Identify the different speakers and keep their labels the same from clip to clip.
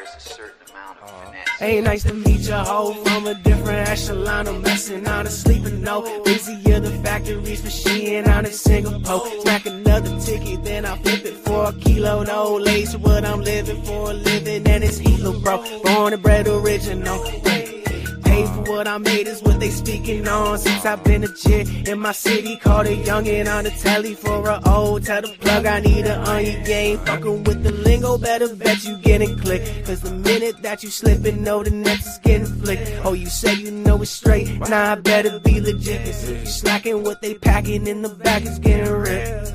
Speaker 1: requires a certain amount of finesse.
Speaker 2: Hey, nice to meet you, ho, from a different echelon. I'm messing on a sleeping no. Busier the factories, but she ain't on a Singapore. Smack another ticket, then I'll flip it for a kilo. No lace what I'm living for a living, and it's Hilo, bro. Born and bred original. Paid for what I made is what they speaking on. Since I've been a chick in my city, called a youngin' on the telly for a O. Tell the plug I need an onion game. Fucking with the lingo, better bet you getting click. Cause the minute that you slippin', know the next is getting flicked. Oh, you say you know it's straight, nah, I better be legit. Cause if you slacking, what they packing in the back is getting ripped.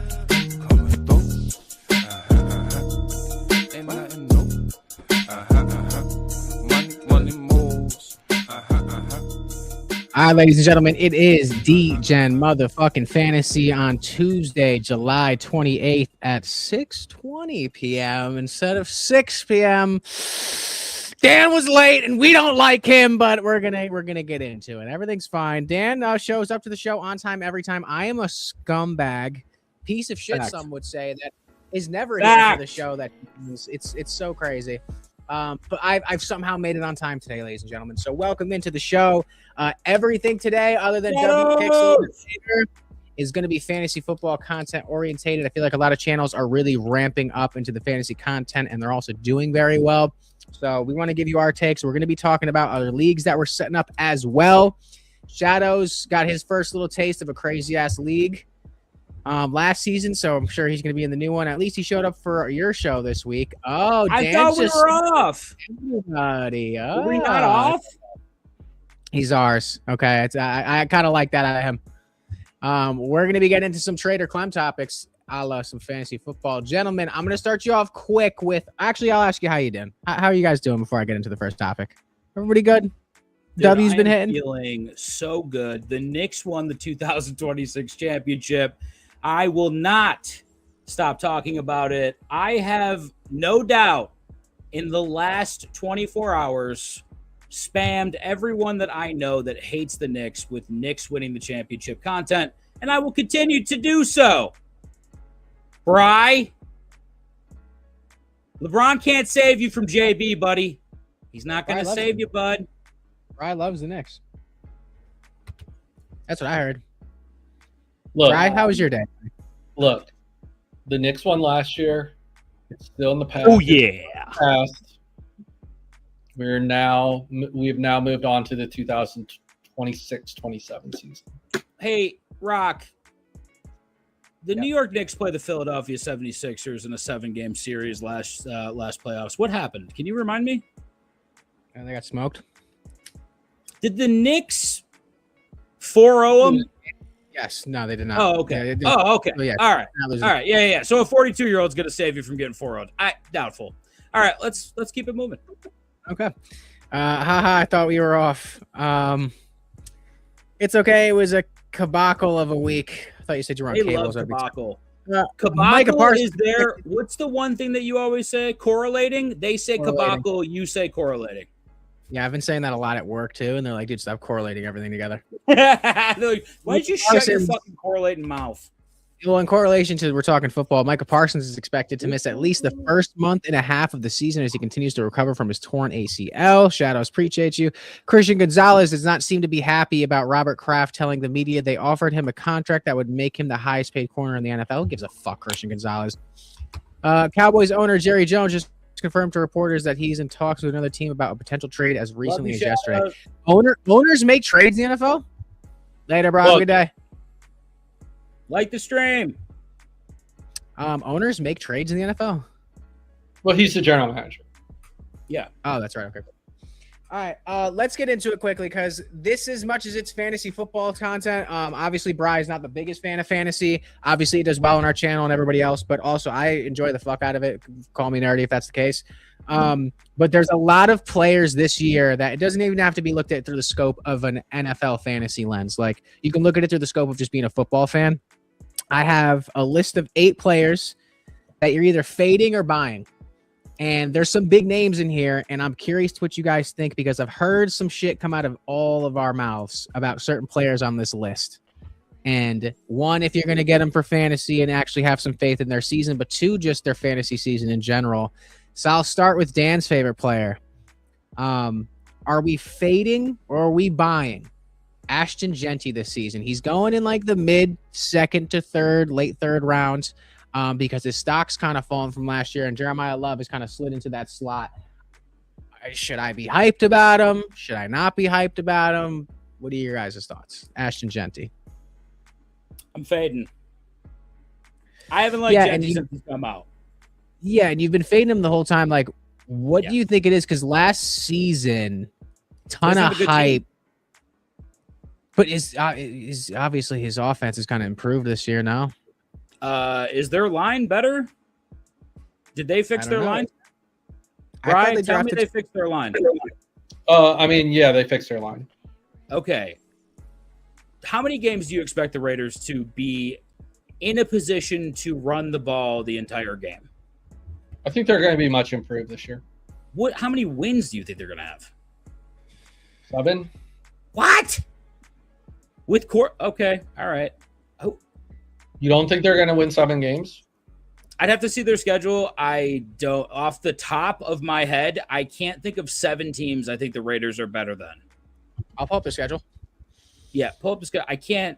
Speaker 3: All right, ladies and gentlemen, it is D-Gen motherfucking Fantasy on Tuesday, July 28th at 6:20 p.m. instead of 6 p.m. Dan was late, and we don't like him, but we're gonna get into it. Everything's fine. Dan shows up to the show on time every time. I am a scumbag, piece of shit. Fact. Some would say that is never here for the show. That it's so crazy. But I've somehow made it on time today, ladies and gentlemen. So welcome into the show. Everything today, other than W Picks, is going to be fantasy football content orientated. I feel like a lot of channels are really ramping up into the fantasy content, and they're also doing very well. So we want to give you our takes. We're going to be talking about other leagues that we're setting up as well. Shadows got his first little taste of a crazy ass league last season, so I'm sure he's going to be in the new one. At least he showed up for your show this week. Oh,
Speaker 4: I thought we were off.
Speaker 3: Everybody.
Speaker 4: Were we not off?
Speaker 3: He's ours. Okay, I kind of like that out of him. We're going to be getting into some Trader Clem topics, a la some fantasy football. Gentlemen, I'm going to start you off quick with, actually, I'll ask you how you doing. How are you guys doing before I get into the first topic? Everybody good?
Speaker 4: Dude,
Speaker 3: W's been hitting?
Speaker 4: Feeling so good. The Knicks won the 2026 championship. I will not stop talking about it. I have no doubt in the last 24 hours spammed everyone that I know that hates the Knicks with Knicks winning the championship content, and I will continue to do so. Bry, LeBron can't save you from JB, buddy. He's not going to save you, bud.
Speaker 3: Bry loves the Knicks. That's what I heard.
Speaker 5: Look,
Speaker 3: Bry, how was your day?
Speaker 5: Look, the Knicks won last year. It's still in the past.
Speaker 4: Oh, yeah.
Speaker 5: We have now moved on to the 2026-27 season.
Speaker 4: Hey, Rock, the New York Knicks play the Philadelphia 76ers in a 7-game series last playoffs. What happened? Can you remind me?
Speaker 3: And they got smoked.
Speaker 4: Did the Knicks 4-0 them?
Speaker 3: Yes. No, they did not.
Speaker 4: Oh, okay.
Speaker 3: Yeah,
Speaker 4: Okay.
Speaker 3: Yeah.
Speaker 4: All right. Yeah. So a 42-year-old's going to save you from getting 4-0'd. Doubtful. All right. Let's keep it moving.
Speaker 3: Okay. I thought we were off. It's okay. It was a kabacle of a week. I thought you said you were on cables.
Speaker 4: Kabacle.
Speaker 3: Kabacle
Speaker 4: is there. What's the one thing that you always say? Correlating? They say kabacle. You say correlating.
Speaker 3: Yeah, I've been saying that a lot at work too, and they're like, dude, stop correlating everything together.
Speaker 4: Like, why did you shut your fucking correlating mouth?
Speaker 3: Well, in correlation to we're talking football, Micah Parsons is expected to miss at least the first month and a half of the season as he continues to recover from his torn ACL. Shadows, appreciate you. Christian Gonzalez does not seem to be happy about Robert Kraft telling the media they offered him a contract that would make him the highest paid corner in the NFL. Who gives a fuck, Christian Gonzalez? Cowboys owner Jerry Jones just confirmed to reporters that he's in talks with another team about a potential trade as recently as yesterday. Owners make trades in the NFL? Later, bro. Have a good day.
Speaker 4: Like the stream.
Speaker 3: Owners make trades in the NFL?
Speaker 5: Well, he's the general manager.
Speaker 4: Yeah.
Speaker 3: Oh, that's right. Okay. All right. Let's get into it quickly because this, as much as it's fantasy football content, obviously Bri is not the biggest fan of fantasy. Obviously, it does well on our channel and everybody else, but also I enjoy the fuck out of it. Call me nerdy if that's the case. But there's a lot of players this year that it doesn't even have to be looked at through the scope of an NFL fantasy lens. Like, you can look at it through the scope of just being a football fan. I have a list of 8 players that you're either fading or buying. And there's some big names in here, and I'm curious to what you guys think because I've heard some shit come out of all of our mouths about certain players on this list. And one, if you're going to get them for fantasy and actually have some faith in their season, but two, just their fantasy season in general. So I'll start with Dan's favorite player. Are we fading or are we buying Ashton Genty this season? He's going in like the mid second to third, late third rounds, because his stock's kind of fallen from last year, and Jeremiah Love has kind of slid into that slot. Should I be hyped about him? Should I not be hyped about him? What are your guys' thoughts? Ashton Genty.
Speaker 4: I'm fading. I haven't liked Genty since he's come out.
Speaker 3: Yeah, and you've been fading him the whole time. Like, what do you think it is? Because last season, ton of hype. But is obviously his offense has kind of improved this year now.
Speaker 4: Is their line better? Did they fix their line? Brian, tell me they fixed their line.
Speaker 5: I mean, yeah, they fixed their line.
Speaker 4: Okay. How many games do you expect the Raiders to be in a position to run the ball the entire game?
Speaker 5: I think they're going to be much improved this year.
Speaker 4: How many wins do you think they're going to have?
Speaker 5: 7.
Speaker 4: What? With court? Okay. All right. Oh.
Speaker 5: You don't think they're going to win 7 games?
Speaker 4: I'd have to see their schedule. I don't, off the top of my head, I can't think of 7 teams I think the Raiders are better than.
Speaker 3: I'll pull up the schedule.
Speaker 4: Yeah, pull up the schedule. I can't.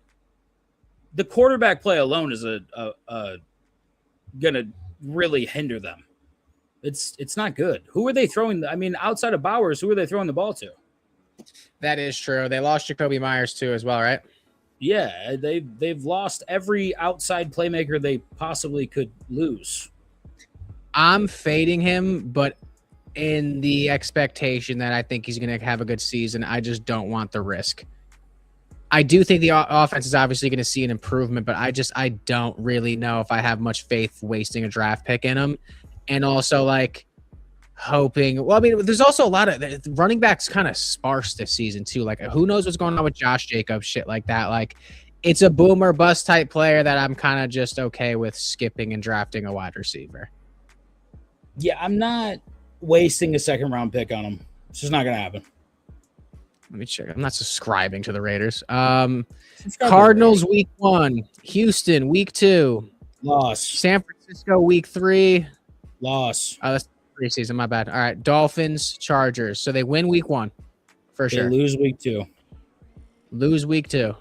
Speaker 4: The quarterback play alone is gonna really hinder them. It's not good. Who are they throwing? I mean, outside of Bowers, who are they throwing the ball to?
Speaker 3: That is true. They lost Jacoby Myers too, as well, right?
Speaker 4: Yeah, they've lost every outside playmaker they possibly could lose.
Speaker 3: I'm fading him, but in the expectation that I think he's going to have a good season. I just don't want the risk. I do think the offense is obviously going to see an improvement, but I don't really know if I have much faith wasting a draft pick in him. And also, like, hoping. Well, I mean, there's also a lot of running backs kind of sparse this season too. Like, who knows what's going on with Josh Jacobs, shit like that. Like, it's a boomer bust type player that I'm kind of just okay with skipping and drafting a wide receiver.
Speaker 4: Yeah, I'm not wasting a second round pick on him. It's just not gonna happen.
Speaker 3: Let me check. I'm not subscribing to the Raiders. Cardinals week 1, Houston week 2,
Speaker 4: loss.
Speaker 3: San Francisco week 3,
Speaker 4: loss.
Speaker 3: That's preseason. My bad. All right, Dolphins, Chargers. So they win week 1 for sure.
Speaker 4: They lose week 2.
Speaker 3: Lose week 2.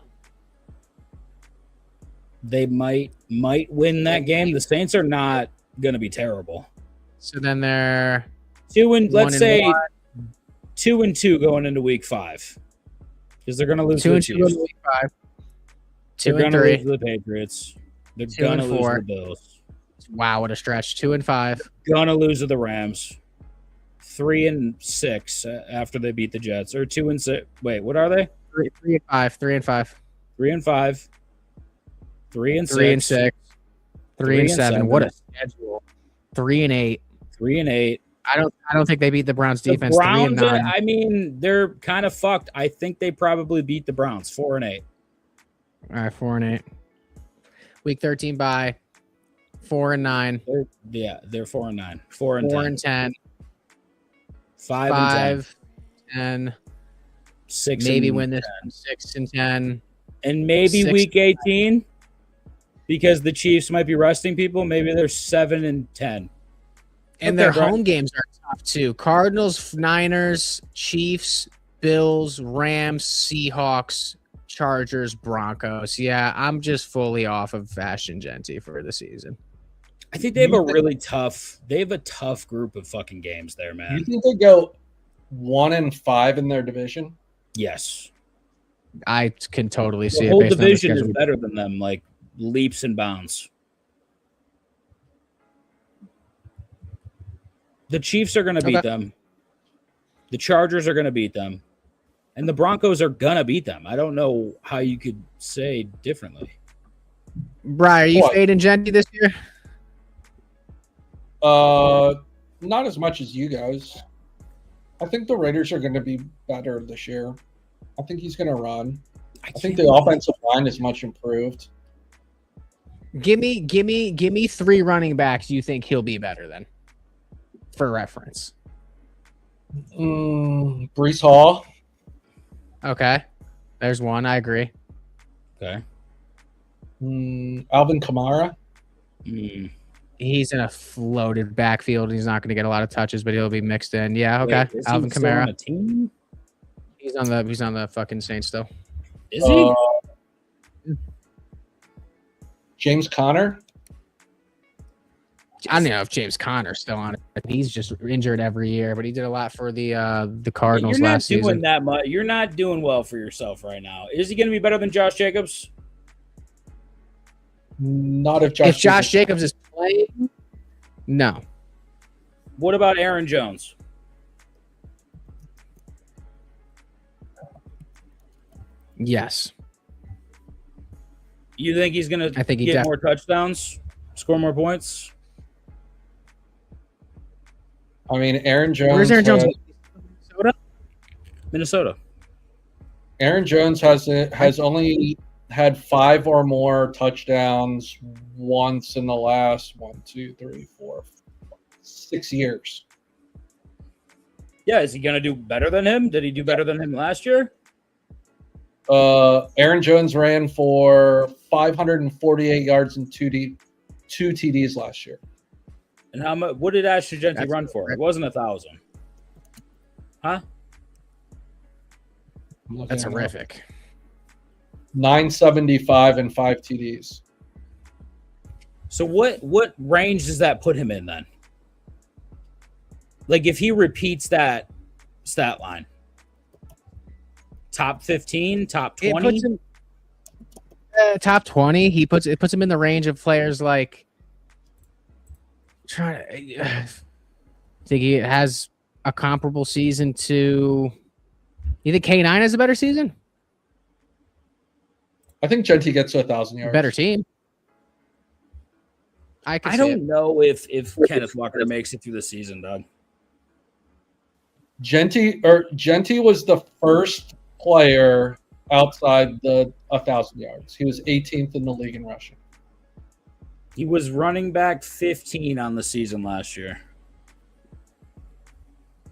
Speaker 4: They might win that game. The Saints are not gonna be terrible.
Speaker 3: So then they're
Speaker 4: 2 2 going into week 5 because they're gonna lose
Speaker 3: 2
Speaker 4: to the
Speaker 3: and 2 going
Speaker 4: Chiefs.
Speaker 3: into week 5. 2
Speaker 4: They're
Speaker 3: and
Speaker 4: gonna
Speaker 3: 3.
Speaker 4: lose to the Patriots. They're
Speaker 3: 2
Speaker 4: gonna
Speaker 3: and
Speaker 4: lose
Speaker 3: 4.
Speaker 4: to the Bills.
Speaker 3: Wow, what a stretch. 2 and 5.
Speaker 4: Gonna lose to the Rams. 3 and 6 after they beat the Jets. Or 2 and 6. Wait, what are they?
Speaker 3: 3 and 5. 3 and 5.
Speaker 4: 3 and 5. 3 and 6.
Speaker 3: 3 and 6. 3 and 7.
Speaker 4: 7.
Speaker 3: What a schedule. 3 and 8.
Speaker 4: 3 and 8.
Speaker 3: I don't think they beat the Browns defense.
Speaker 4: The Browns,
Speaker 3: 3 and 9.
Speaker 4: I mean, they're kind of fucked. I think they probably beat the Browns 4 and 8.
Speaker 3: All right, 4 and 8. Week 13 bye. 4 and 9.
Speaker 4: They're 4 and 9. 4 and
Speaker 3: 4
Speaker 4: 10.
Speaker 3: and 10.
Speaker 4: 5 and 10.
Speaker 3: 10.
Speaker 4: 6
Speaker 3: Maybe
Speaker 4: and
Speaker 3: win this
Speaker 4: 10.
Speaker 3: 6 and 10.
Speaker 4: And maybe
Speaker 3: 6
Speaker 4: week 18, because the Chiefs might be resting people, maybe they're 7 and 10.
Speaker 3: And their home games are tough too. Cardinals, Niners, Chiefs, Bills, Rams, Seahawks, Chargers, Broncos. Yeah, I'm just fully off of Ashton Genty for the season.
Speaker 4: I think they have a tough group of fucking games there, man.
Speaker 5: You think they go 1 and 5 in their division?
Speaker 4: Yes.
Speaker 3: I can totally see
Speaker 4: the
Speaker 3: it.
Speaker 4: whole
Speaker 3: Based on the
Speaker 4: division is
Speaker 3: schedule.
Speaker 4: better than them, like leaps and bounds. The Chiefs are going to beat them. The Chargers are going to beat them. And the Broncos are going to beat them. I don't know how you could say differently.
Speaker 3: Brian, are you fading Genty this year?
Speaker 5: Not as much as you guys. I think the Raiders are going to be better this year. I think he's going to run. I think the offensive line is much improved.
Speaker 3: Give me 3 running backs you think he'll be better than, for reference.
Speaker 5: Breece Hall.
Speaker 3: Okay. There's one. I agree.
Speaker 4: Okay.
Speaker 5: Alvin Kamara.
Speaker 3: He's in a floated backfield. He's not going to get a lot of touches, but he'll be mixed in. Yeah, okay.
Speaker 4: Wait, is
Speaker 3: Alvin
Speaker 4: he still on
Speaker 3: Kamara.
Speaker 4: a team?
Speaker 3: He's on the fucking Saints still.
Speaker 4: Is he?
Speaker 5: James Conner.
Speaker 3: I don't know if James Conner's still on it. He's just injured every year, but he did a lot for the Cardinals last season.
Speaker 4: You're not doing that much. You're not doing well for yourself right now. Is he going to be better than Josh Jacobs?
Speaker 5: Not if
Speaker 3: Josh Jacobs is playing. No.
Speaker 4: What about Aaron Jones?
Speaker 3: Yes.
Speaker 4: You think he's going to get more touchdowns, score more points?
Speaker 5: I mean, Aaron Jones.
Speaker 3: Where's Aaron Jones?
Speaker 4: Minnesota.
Speaker 5: Aaron Jones has only had 5 or more touchdowns once in the last 6 years.
Speaker 4: Yeah, is he going to do better than him? Did he do better than him last year?
Speaker 5: Aaron Jones ran for 548 yards and two TDs last year.
Speaker 4: And how much? What did Ashton Genty run for? It wasn't 1,000. Huh?
Speaker 3: That's horrific.
Speaker 5: 975 and 5 TDs.
Speaker 4: So what range does that put him in then? Like if he repeats that stat line, top 15, top 20,
Speaker 3: it puts him, top 20. It puts him in the range of players like. I think he has a comparable season to. You think K9 has a better season?
Speaker 5: I think Genty gets to 1,000 yards.
Speaker 3: Better team.
Speaker 4: I don't know if Kenneth Walker makes it through the season, Doug.
Speaker 5: Genty was the first player outside the 1,000 yards. He was 18th in the league in rushing.
Speaker 4: He was running back 15 on the season last year.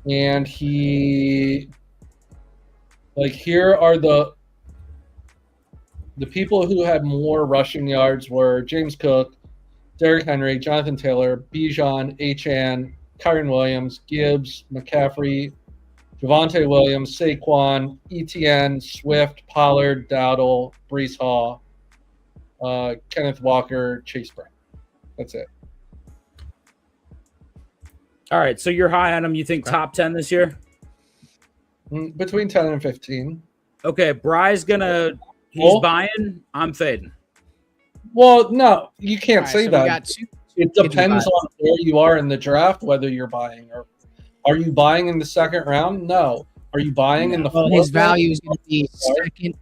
Speaker 5: And here are the people who had more rushing yards were James Cook, Derrick Henry, Jonathan Taylor, Bijan, Achane, Kyron Williams, Gibbs, McCaffrey, Javonte Williams, Saquon, Etienne, Swift, Pollard, Dowdle, Breece Hall, Kenneth Walker, Chase Brown. That's it.
Speaker 4: All right, so you're high on him. You think top 10 this year?
Speaker 5: Between 10 and 15.
Speaker 4: Okay, Bry's he's buying. I'm fading.
Speaker 5: Well, no, you can't say that. It depends on where you are in the draft, whether you're buying. Or are you buying in the second round? No. Are you buying in the fourth round?
Speaker 3: His value is going to be second.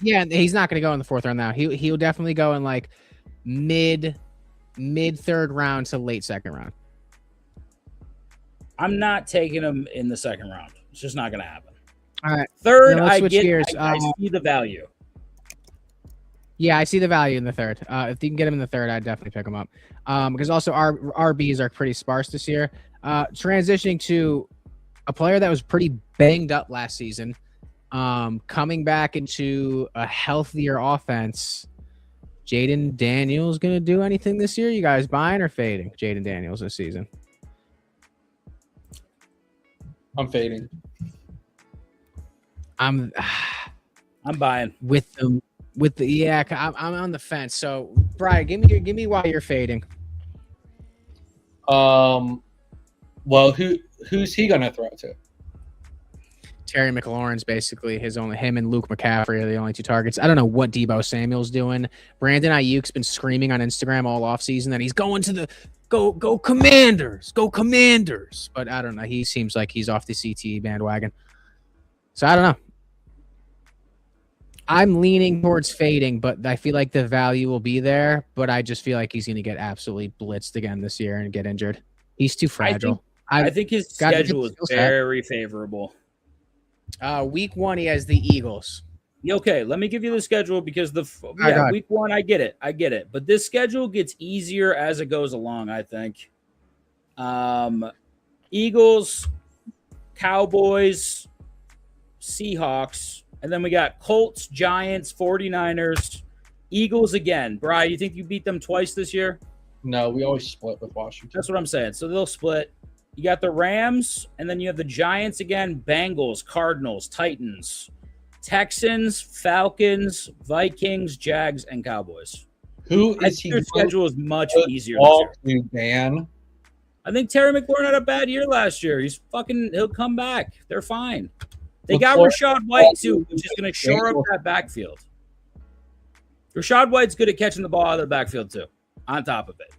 Speaker 3: Yeah, he's not going to go in the fourth round now. He'll definitely go in like mid third round to late second round.
Speaker 4: I'm not taking him in the second round. It's just not going to happen.
Speaker 3: All right.
Speaker 4: Third,
Speaker 3: now
Speaker 4: I see the value.
Speaker 3: Yeah, I see the value in the third. If you can get him in the third, I'd definitely pick him up. Because also our RBs are pretty sparse this year. Transitioning to a player that was pretty banged up last season, coming back into a healthier offense. Jaden Daniels going to do anything this year? You guys buying or fading Jaden Daniels this season?
Speaker 5: I'm fading.
Speaker 4: I'm buying
Speaker 3: with the I'm on the fence. So Brian, give me why you're fading.
Speaker 5: Well, who's he gonna throw to?
Speaker 3: Terry McLaurin's basically him and Luke McCaffrey are the only two targets. I don't know what Deebo Samuel's doing. Brandon Ayuk's been screaming on Instagram all offseason that he's going to the go Commanders, go Commanders. But I don't know. He seems like he's off the CTE bandwagon. So I don't know. I'm leaning towards fading, but I feel like the value will be there. But I just feel like he's going to get absolutely blitzed again this year and get injured. He's too fragile.
Speaker 4: I think his schedule is very favorable.
Speaker 3: Week 1, he has the Eagles.
Speaker 4: Okay, let me give you the schedule because week 1, I get it. But this schedule gets easier as it goes along, I think. Eagles, Cowboys, Seahawks, and then we got Colts, Giants, 49ers, Eagles again. Bri, you think you beat them twice this year?
Speaker 5: No, we always split with Washington.
Speaker 4: That's what I'm saying. So they'll split. You got the Rams, and then you have the Giants again, Bengals, Cardinals, Titans, Texans, Falcons, Vikings, Jags, and Cowboys.
Speaker 5: Who
Speaker 4: I
Speaker 5: is
Speaker 4: think
Speaker 5: he?
Speaker 4: their schedule is much easier this
Speaker 5: All
Speaker 4: year.
Speaker 5: to Dan.
Speaker 4: I think Terry McLaurin had a bad year last year. He'll come back. They're fine. They got Rashad White too, which is going to shore up that backfield. Rashad White's good at catching the ball out of the backfield too. On top of it,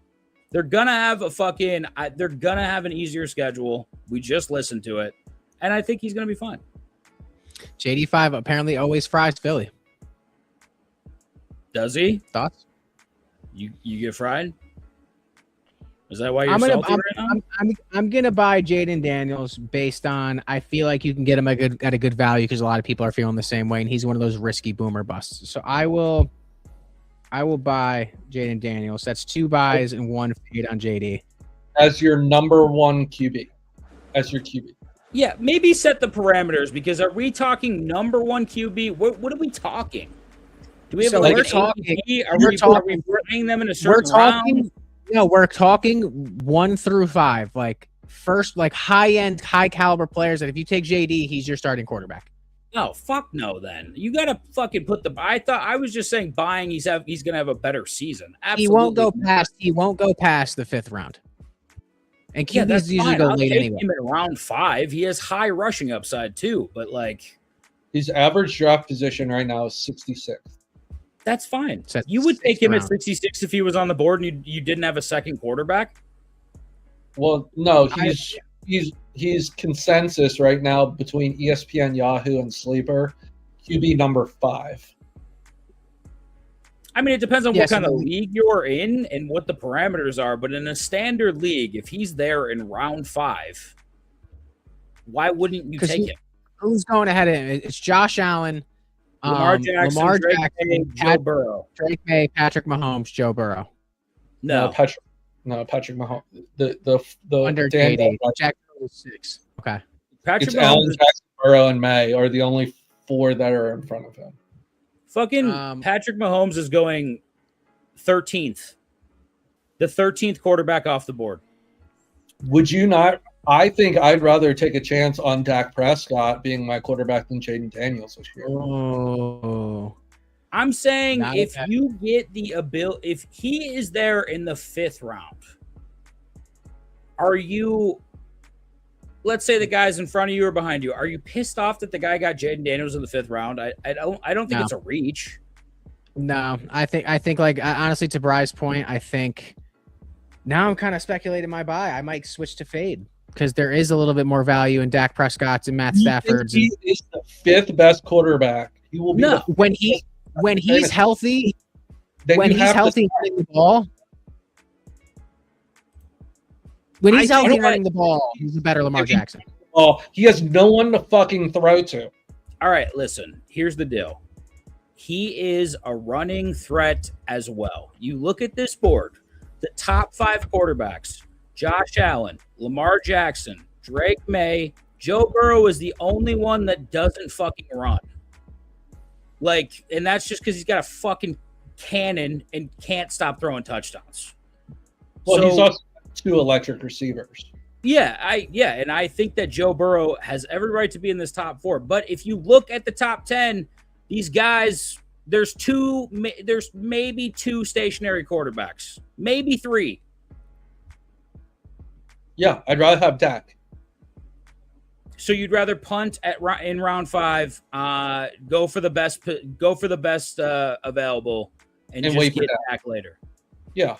Speaker 4: they're gonna have an easier schedule. We just listened to it, and I think he's gonna be fine.
Speaker 3: JD5 apparently always fries Philly.
Speaker 4: Does he?
Speaker 3: Thoughts?
Speaker 4: You get fried? Is that why you're salty right now?
Speaker 3: I'm gonna buy Jaden Daniels based on I feel like you can get him at a good value because a lot of people are feeling the same way, and he's one of those risky boomer busts. So I will buy Jaden Daniels. That's 2 buys and 1 fade on JD.
Speaker 5: As your number 1 QB. As your QB.
Speaker 4: Yeah, maybe set the parameters because are we talking number 1 QB? What are we talking? Do we have
Speaker 3: So
Speaker 4: like
Speaker 3: we're
Speaker 4: an
Speaker 3: talking-
Speaker 4: ADP? Are we ranking them in a
Speaker 3: We're
Speaker 4: certain
Speaker 3: talking
Speaker 4: round?
Speaker 3: no, we're talking 1 through 5. Like first, like high-end, high caliber players that if you take JD, he's your starting quarterback.
Speaker 4: No, fuck no. Then you got to fucking put the. I was just saying buying. He's gonna have a better season. Absolutely.
Speaker 3: He won't go past the 5th round. And
Speaker 4: Yeah,
Speaker 3: QBs
Speaker 4: that's
Speaker 3: usually
Speaker 4: fine.
Speaker 3: go
Speaker 4: I'll
Speaker 3: late
Speaker 4: take
Speaker 3: anyway.
Speaker 4: him in round 5. He has high rushing upside too, but like
Speaker 5: His average draft position right now is 66th.
Speaker 4: that's fine.
Speaker 3: So
Speaker 4: You would take him at
Speaker 3: round.
Speaker 4: 66 if he was on the board and you didn't have a second quarterback.
Speaker 5: Well, no, he's consensus right now between ESPN, Yahoo, and Sleeper. QB number 5.
Speaker 4: I mean, it depends on
Speaker 3: Yeah,
Speaker 4: what kind
Speaker 3: so
Speaker 4: of league you're in and what the parameters are. But in a standard league, if he's there in round 5, why wouldn't you
Speaker 3: 'Cause
Speaker 4: take him?
Speaker 3: Who's going ahead of him? It's Josh Allen,
Speaker 4: Lamar Jackson, Drake May, Joe
Speaker 3: Pat-
Speaker 4: Burrow.
Speaker 3: Drake May, Patrick Mahomes, Joe Burrow.
Speaker 4: No,
Speaker 5: Patrick Mahomes. The
Speaker 3: Under
Speaker 5: Dan
Speaker 3: JD.
Speaker 5: Bell-
Speaker 3: Jack was 6. Okay.
Speaker 4: Patrick
Speaker 5: It's
Speaker 4: Mahomes
Speaker 5: Allen,
Speaker 4: is
Speaker 5: Jackson, Burrow, and May are the only 4 that are in front of him.
Speaker 4: fucking Patrick Mahomes is going 13th. The 13th quarterback off the board.
Speaker 5: Would you not? I think I'd rather take a chance on Dak Prescott being my quarterback than Jaden Daniels this year.
Speaker 3: Oh.
Speaker 4: I'm saying
Speaker 3: Not
Speaker 4: if
Speaker 3: bad.
Speaker 4: you get the ability, if he is there in the 5th round, are you, let's say the guys in front of you or behind you, are you pissed off that the guy got Jaden Daniels in the 5th round? I don't think
Speaker 3: No.
Speaker 4: it's a reach.
Speaker 3: No, I think like honestly, to Bry's point, I think now I'm kind of speculating my buy. I might switch to fade because there is a little bit more value in Dak Prescott's and Matt Stafford's.
Speaker 5: He is the 5th best quarterback. He will be
Speaker 4: No.
Speaker 3: When he's healthy,
Speaker 5: Then
Speaker 3: when
Speaker 5: you
Speaker 3: he's
Speaker 5: have to-
Speaker 3: healthy running the ball. When he's
Speaker 4: I think-
Speaker 3: healthy running the ball, he's a better Lamar Jackson.
Speaker 5: Oh, he has no one to fucking throw to.
Speaker 4: All right, listen, here's the deal. He is a running threat as well. You look at this board, the top 5 quarterbacks, Josh Allen, Lamar Jackson, Drake May, Joe Burrow is the only one that doesn't fucking run. Like, and that's just because he's got a fucking cannon and can't stop throwing touchdowns.
Speaker 5: Well, he's also 2 electric receivers.
Speaker 4: Yeah, and I think that Joe Burrow has every right to be in this top 4. But if you look at the top 10, these guys, there's maybe 2 stationary quarterbacks, maybe 3.
Speaker 5: Yeah, I'd rather have Dak.
Speaker 4: So you'd rather punt in round 5, go for the best available, and just
Speaker 5: wait for
Speaker 4: get
Speaker 5: Dak.
Speaker 4: back later.
Speaker 5: Yeah.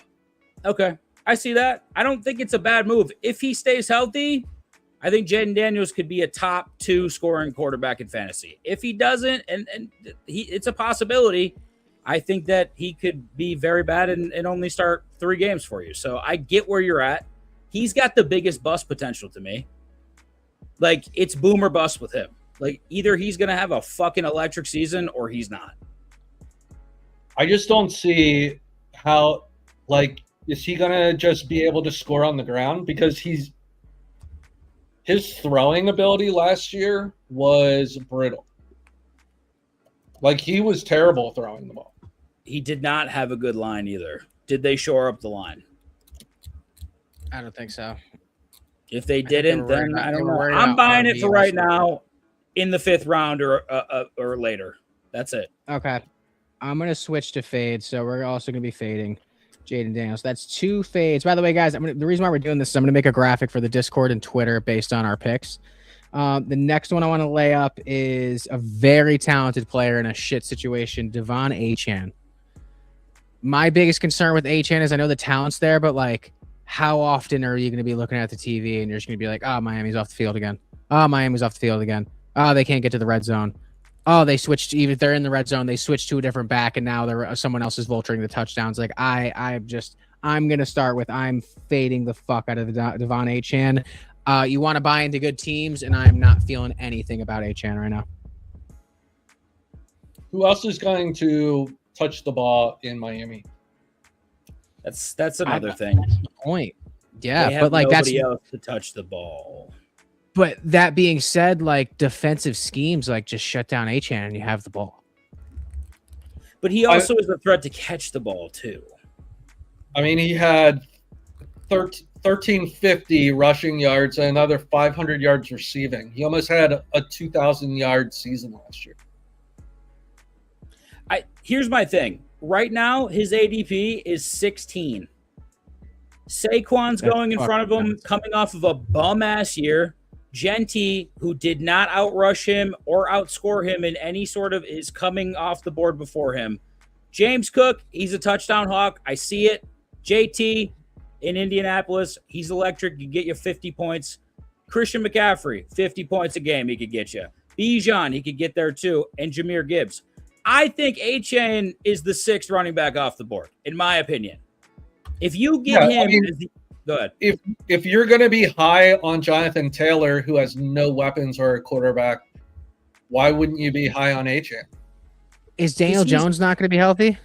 Speaker 4: Okay, I see that. I don't think it's a bad move if he stays healthy. I think Jaden Daniels could be a top 2 scoring quarterback in fantasy. If he doesn't, and it's a possibility, I think that he could be very bad and only start 3 games for you. So I get where you're at. He's got the biggest bust potential to me. Like, it's boom or bust with him. Like, either he's going to have a fucking electric season or he's not.
Speaker 5: I just don't see how, like, is he going to just be able to score on the ground? Because his throwing ability last year was brittle. Like, he was terrible throwing the ball.
Speaker 4: He did not have a good line either. Did they shore up the line?
Speaker 3: I don't think so.
Speaker 4: If they
Speaker 3: think they
Speaker 4: didn't,
Speaker 3: were worried
Speaker 4: then
Speaker 3: about-
Speaker 4: I
Speaker 3: they
Speaker 4: don't
Speaker 3: were
Speaker 4: know.
Speaker 3: worried
Speaker 4: I'm
Speaker 3: about
Speaker 4: buying it
Speaker 3: RB
Speaker 4: for right
Speaker 3: also.
Speaker 4: now in the 5th round or later. That's it.
Speaker 3: Okay. I'm going to switch to fade. So we're also going to be fading Jaden Daniels. That's 2 fades. By the way, guys, the reason why we're doing this is I'm going to make a graphic for the Discord and Twitter based on our picks. The next one I want to lay up is a very talented player in a shit situation, Devon Achane. My biggest concern with Achane is I know the talent's there, but like, how often are you going to be looking at the TV and you're just going to be like, oh, Miami's off the field again. Oh, Miami's off the field again. Oh, they can't get to the red zone. Oh, they switched. Even if they're in the red zone, they switched to a different back, and now they're someone else is vulturing the touchdowns. Like I'm gonna start with I'm fading the fuck out of the Devon Achane. You want to buy into good teams, and I'm not feeling anything about Achane right now.
Speaker 5: Who else is going to touch the ball in Miami?
Speaker 4: That's another thing.
Speaker 3: Point.
Speaker 4: They
Speaker 3: Yeah,
Speaker 4: have
Speaker 3: but like
Speaker 4: nobody
Speaker 3: that's.
Speaker 4: else to touch the ball.
Speaker 3: But that being said, like defensive schemes, like just shut down Achane and you have the ball.
Speaker 4: But he also is a threat to catch the ball too.
Speaker 5: I mean, he had 1350 rushing yards and another 500 yards receiving. He almost had a 2,000-yard season last year.
Speaker 4: Here's my thing. Right now, his ADP is 16. Saquon's going in front of him, coming off of a bum-ass year. Genty, who did not outrush him or outscore him in any sort of, is coming off the board before him. James Cook, he's a touchdown hawk. I see it. JT in Indianapolis, he's electric. He get you 50 points. Christian McCaffrey, 50 points a game he could get you. Bijan, he could get there too. And Jahmyr Gibbs. I think Achane is the 6th running back off the board, in my opinion. If you get him, go ahead.
Speaker 5: If you're going to be high on Jonathan Taylor, who has no weapons or a quarterback, why wouldn't you be high on Achane?
Speaker 3: Is Daniel Jones not going to be healthy?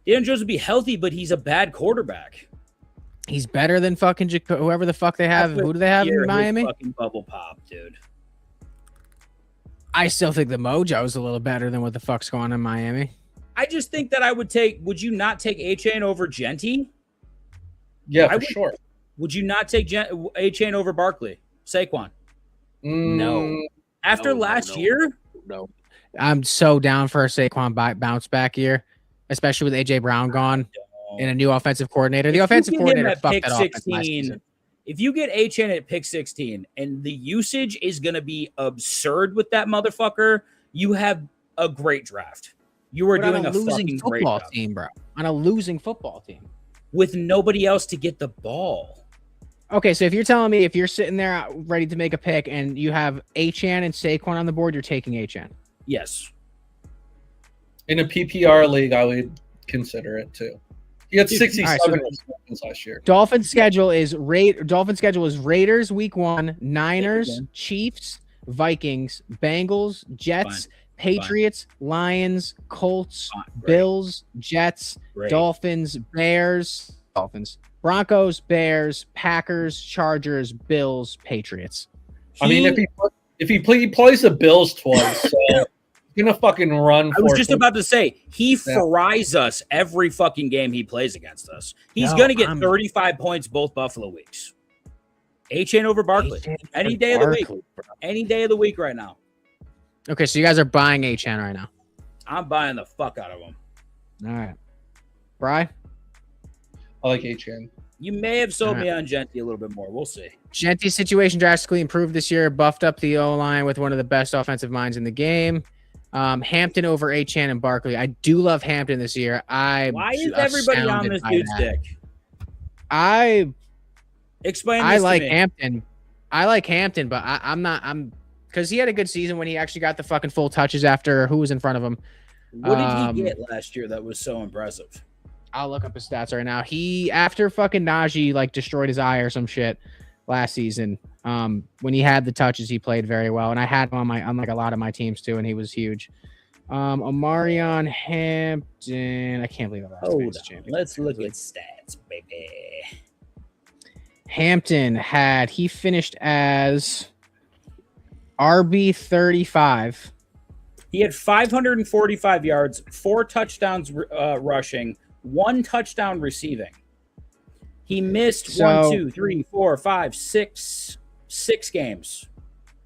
Speaker 4: Daniel Jones would be healthy, but he's a bad quarterback.
Speaker 3: He's better than fucking whoever the fuck they have. Who do they have in Miami?
Speaker 4: Fucking bubble pop, dude.
Speaker 3: I still think the Mojo's a little better than what the fuck's going on in Miami.
Speaker 4: I just think that I would take. Would you not take Achane over Genty?
Speaker 5: Yeah, sure.
Speaker 4: Would you not take Achane over Barkley? Saquon?
Speaker 3: No.
Speaker 4: After last year?
Speaker 3: No. I'm so down for a Saquon bounce back year, especially with AJ Brown gone and a new offensive coordinator. The offensive coordinator fucked that offense last season.
Speaker 4: If you get Achane at pick 16 and the usage is going to be absurd with that motherfucker, you have a great draft. You are doing a losing
Speaker 3: football team, bro. On a losing football team.
Speaker 4: With nobody else to get the ball.
Speaker 3: Okay, so if you're telling me if you're sitting there ready to make a pick and you have Achane and Saquon on the board, you're taking Achane.
Speaker 4: Yes.
Speaker 5: In a PPR league, I would consider it too. He had 67 receptions last year.
Speaker 3: Dolphins schedule is Raiders week 1, Niners, Chiefs, Vikings, Bengals, Jets, Patriots, Lions, Colts, Bills, Jets, Dolphins, Bears, Broncos, Bears, Packers, Chargers, Bills, Patriots.
Speaker 5: I mean, if he plays the Bills twice, so he's gonna fucking run.
Speaker 4: I was just about to say he fries us every fucking game he plays against us. He's gonna get 35 points both Buffalo weeks. Achane over Barkley any day of the week. Any day of the week right now.
Speaker 3: Okay, so you guys are buying Achane right now.
Speaker 4: I'm buying the fuck out of him.
Speaker 3: All right, Bri?
Speaker 5: I like Achane.
Speaker 4: You may have sold me on Genty a little bit more. We'll see.
Speaker 3: Genty's situation drastically improved this year, buffed up the O-line with one of the best offensive minds in the game. Hampton over Achane and Barkley. I do love Hampton this year. Why
Speaker 4: is everybody on this dude's dick? Explain this
Speaker 3: I like
Speaker 4: to me.
Speaker 3: Hampton. I like Hampton, but I'm because he had a good season when he actually got the fucking full touches after who was in front of him.
Speaker 4: What did he get last year that was so impressive?
Speaker 3: I'll look up his stats right now. He, after fucking Najee like destroyed his eye or some shit last season, when he had the touches, he played very well. And I had him on like a lot of my teams too, and he was huge. Amarion Hampton. I can't believe that.
Speaker 4: Hold on. Let's look at stats, baby.
Speaker 3: Hampton he finished as RB 35.
Speaker 4: He had 545 yards, 4 touchdowns rushing, 1 touchdown receiving. He missed
Speaker 3: So-
Speaker 4: 1, 2, 3, 4, 5, 6 games.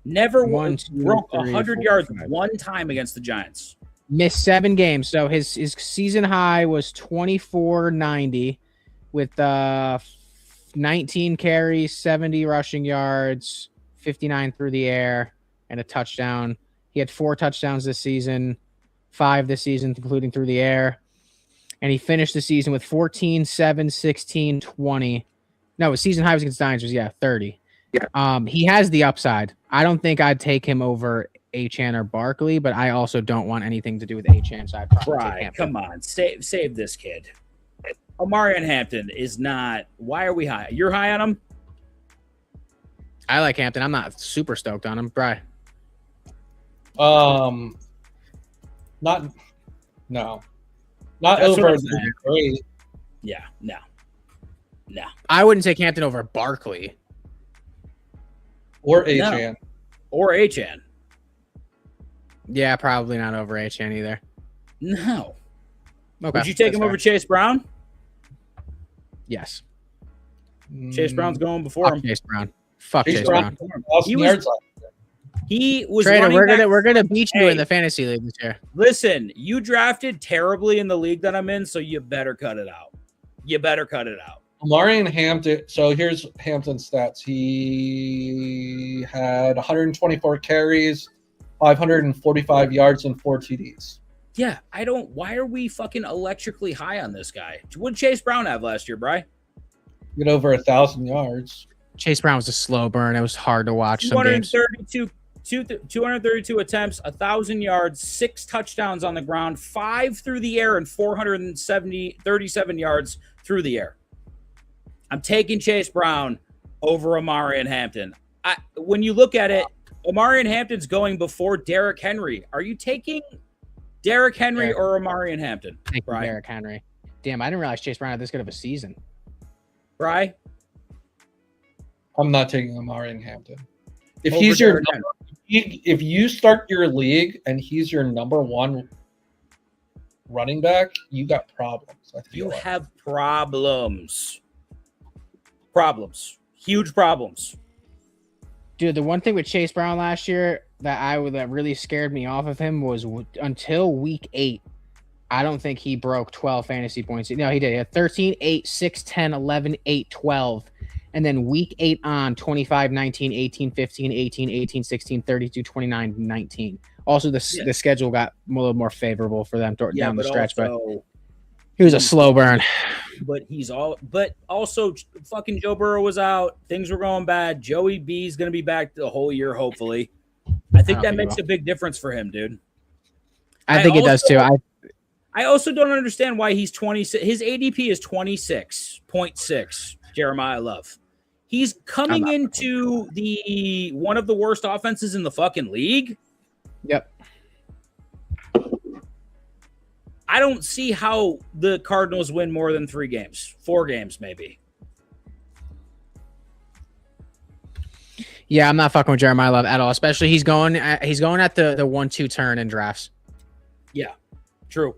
Speaker 4: Never
Speaker 3: One, two,
Speaker 4: broke
Speaker 3: three,
Speaker 4: 100
Speaker 3: four,
Speaker 4: yards
Speaker 3: five.
Speaker 4: one time against the Giants.
Speaker 3: Missed 7 games. So his season high was 2490 with 19 carries, 70 rushing yards, 59 through the air, and a touchdown. He had 4 touchdowns this season, 5 this season, including through the air. And he finished the season with 14, 7, 16, 20. No, his season high was against Giants was 30. Yeah. He has the upside. I don't think I'd take him over Achane or Barkley, but I also don't want anything to do with Achane, so I'd probably take
Speaker 4: Right,
Speaker 3: Hampton.
Speaker 4: come on, save this kid. Omarion Hampton is not. Why are we high? You're high on him.
Speaker 3: I like Hampton. I'm not super stoked on him. Bri.
Speaker 5: Not over
Speaker 4: That's what I'm
Speaker 5: the
Speaker 4: saying.
Speaker 5: great.
Speaker 4: Yeah, no.
Speaker 3: I wouldn't take Hampton over Barkley.
Speaker 5: Or Achane.
Speaker 4: Or Achane.
Speaker 3: Yeah, probably not over Achane either.
Speaker 4: No.
Speaker 3: Okay.
Speaker 4: Would you take
Speaker 3: that's
Speaker 4: him
Speaker 3: fair.
Speaker 4: over Chase Brown?
Speaker 3: Yes.
Speaker 4: Chase Brown's going before
Speaker 3: Fuck
Speaker 4: him.
Speaker 3: Chase Brown. Fuck
Speaker 5: Chase
Speaker 3: Chase
Speaker 5: Brown.
Speaker 3: Brown.
Speaker 5: Lost
Speaker 4: He
Speaker 5: some
Speaker 4: was-
Speaker 5: yards last year.
Speaker 4: He was
Speaker 3: Trader,
Speaker 4: running back.
Speaker 3: we're gonna beat you
Speaker 4: Hey.
Speaker 3: in the fantasy league this year.
Speaker 4: Listen, you drafted terribly in the league that I'm in, so you better cut it out.
Speaker 5: Omarion Hampton. So here's Hampton's stats. He had 124 carries, 545 yards, and 4 TDs.
Speaker 4: Yeah, I don't. Why are we fucking electrically high on this guy? What did Chase Brown have last year, Bri?
Speaker 5: Get over 1,000 yards.
Speaker 3: Chase Brown was a slow burn. It was hard to watch some games.
Speaker 4: 232 attempts, 1,000 yards, 6 touchdowns on the ground, 5 through the air, and 37 yards through the air. I'm taking Chase Brown over Omarion Hampton. When you look at it, Omarion Hampton's going before Derrick Henry. Are you taking Derrick Henry or Omarion Hampton?
Speaker 3: Thank you,
Speaker 4: Brian.
Speaker 3: Derrick Henry. Damn, I didn't realize Chase Brown had this good of a season.
Speaker 4: Bri?
Speaker 5: I'm not taking Omarion Hampton. If
Speaker 4: Over
Speaker 5: he's your
Speaker 4: Derrick
Speaker 5: number, if you start your league and he's your number 1 running back, you got problems. I feel
Speaker 4: You
Speaker 5: like.
Speaker 4: have problems. Huge problems.
Speaker 3: Dude, the one thing with Chase Brown last year that really scared me off of him was until week 8. I don't think he broke 12 fantasy points. No, he did. He had 13, 8, 6, 10, 11, 8, 12. And then week 8 on 25, 19, 18, 15, 18, 18, 16, 32, 29, 19. Also, the schedule got a little more favorable for them down the stretch, but he was a slow burn.
Speaker 4: But also fucking Joe Burrow was out. Things were going bad. Joey B's going to be back the whole year, hopefully. I think that makes a big difference for him, dude.
Speaker 3: I think it does too.
Speaker 4: I also don't understand why he's 26. His ADP is 26.6. Jeremiah Love. He's coming into the one of the worst offenses in the fucking league.
Speaker 3: Yep.
Speaker 4: I don't see how the Cardinals win more than 4 games, maybe.
Speaker 3: Yeah, I'm not fucking with Jeremiah Love at all. Especially he's going at the 1-2 turn in drafts.
Speaker 4: Yeah, true.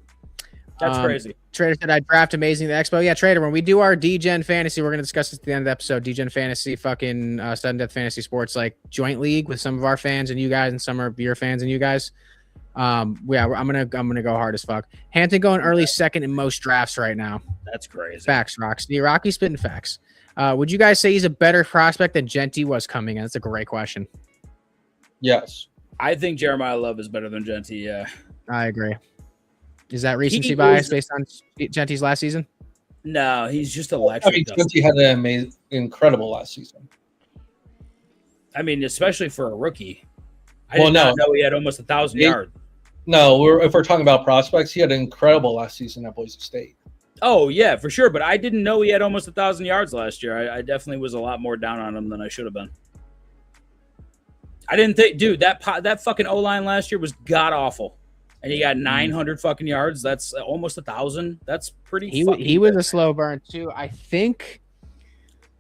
Speaker 4: That's crazy.
Speaker 3: Trader said I draft amazing at the Expo. Yeah, Trader, when we do our D-Gen Fantasy, we're going to discuss this at the end of the episode. D-Gen Fantasy, fucking Sudden Death Fantasy Sports, like joint league with some of our fans and you guys and some of your fans and you guys. I'm gonna go hard as fuck. Hampton going early second in most drafts right now.
Speaker 4: That's crazy.
Speaker 3: Facts, Rocky spitting facts. Would you guys say he's a better prospect than Genty was coming in? That's a great question.
Speaker 5: Yes.
Speaker 4: I think Jeremiah Love is better than Genty. Yeah,
Speaker 3: I agree. Is that recency bias based on Genty's last season?
Speaker 4: No, he's just
Speaker 5: I
Speaker 4: electric.
Speaker 5: mean, Genty had an incredible last season.
Speaker 4: I mean, especially for a rookie. I did not know he had almost 1,000 yards.
Speaker 5: No, if we're talking about prospects, he had an incredible last season at Boise State.
Speaker 4: Oh, yeah, for sure. But I didn't know he had almost 1,000 yards last year. I definitely was a lot more down on him than I should have been. I didn't think, dude, that fucking O-line last year was god-awful. And he got 900 fucking yards. That's almost 1,000. That's pretty
Speaker 3: He was a slow burn, too. I think...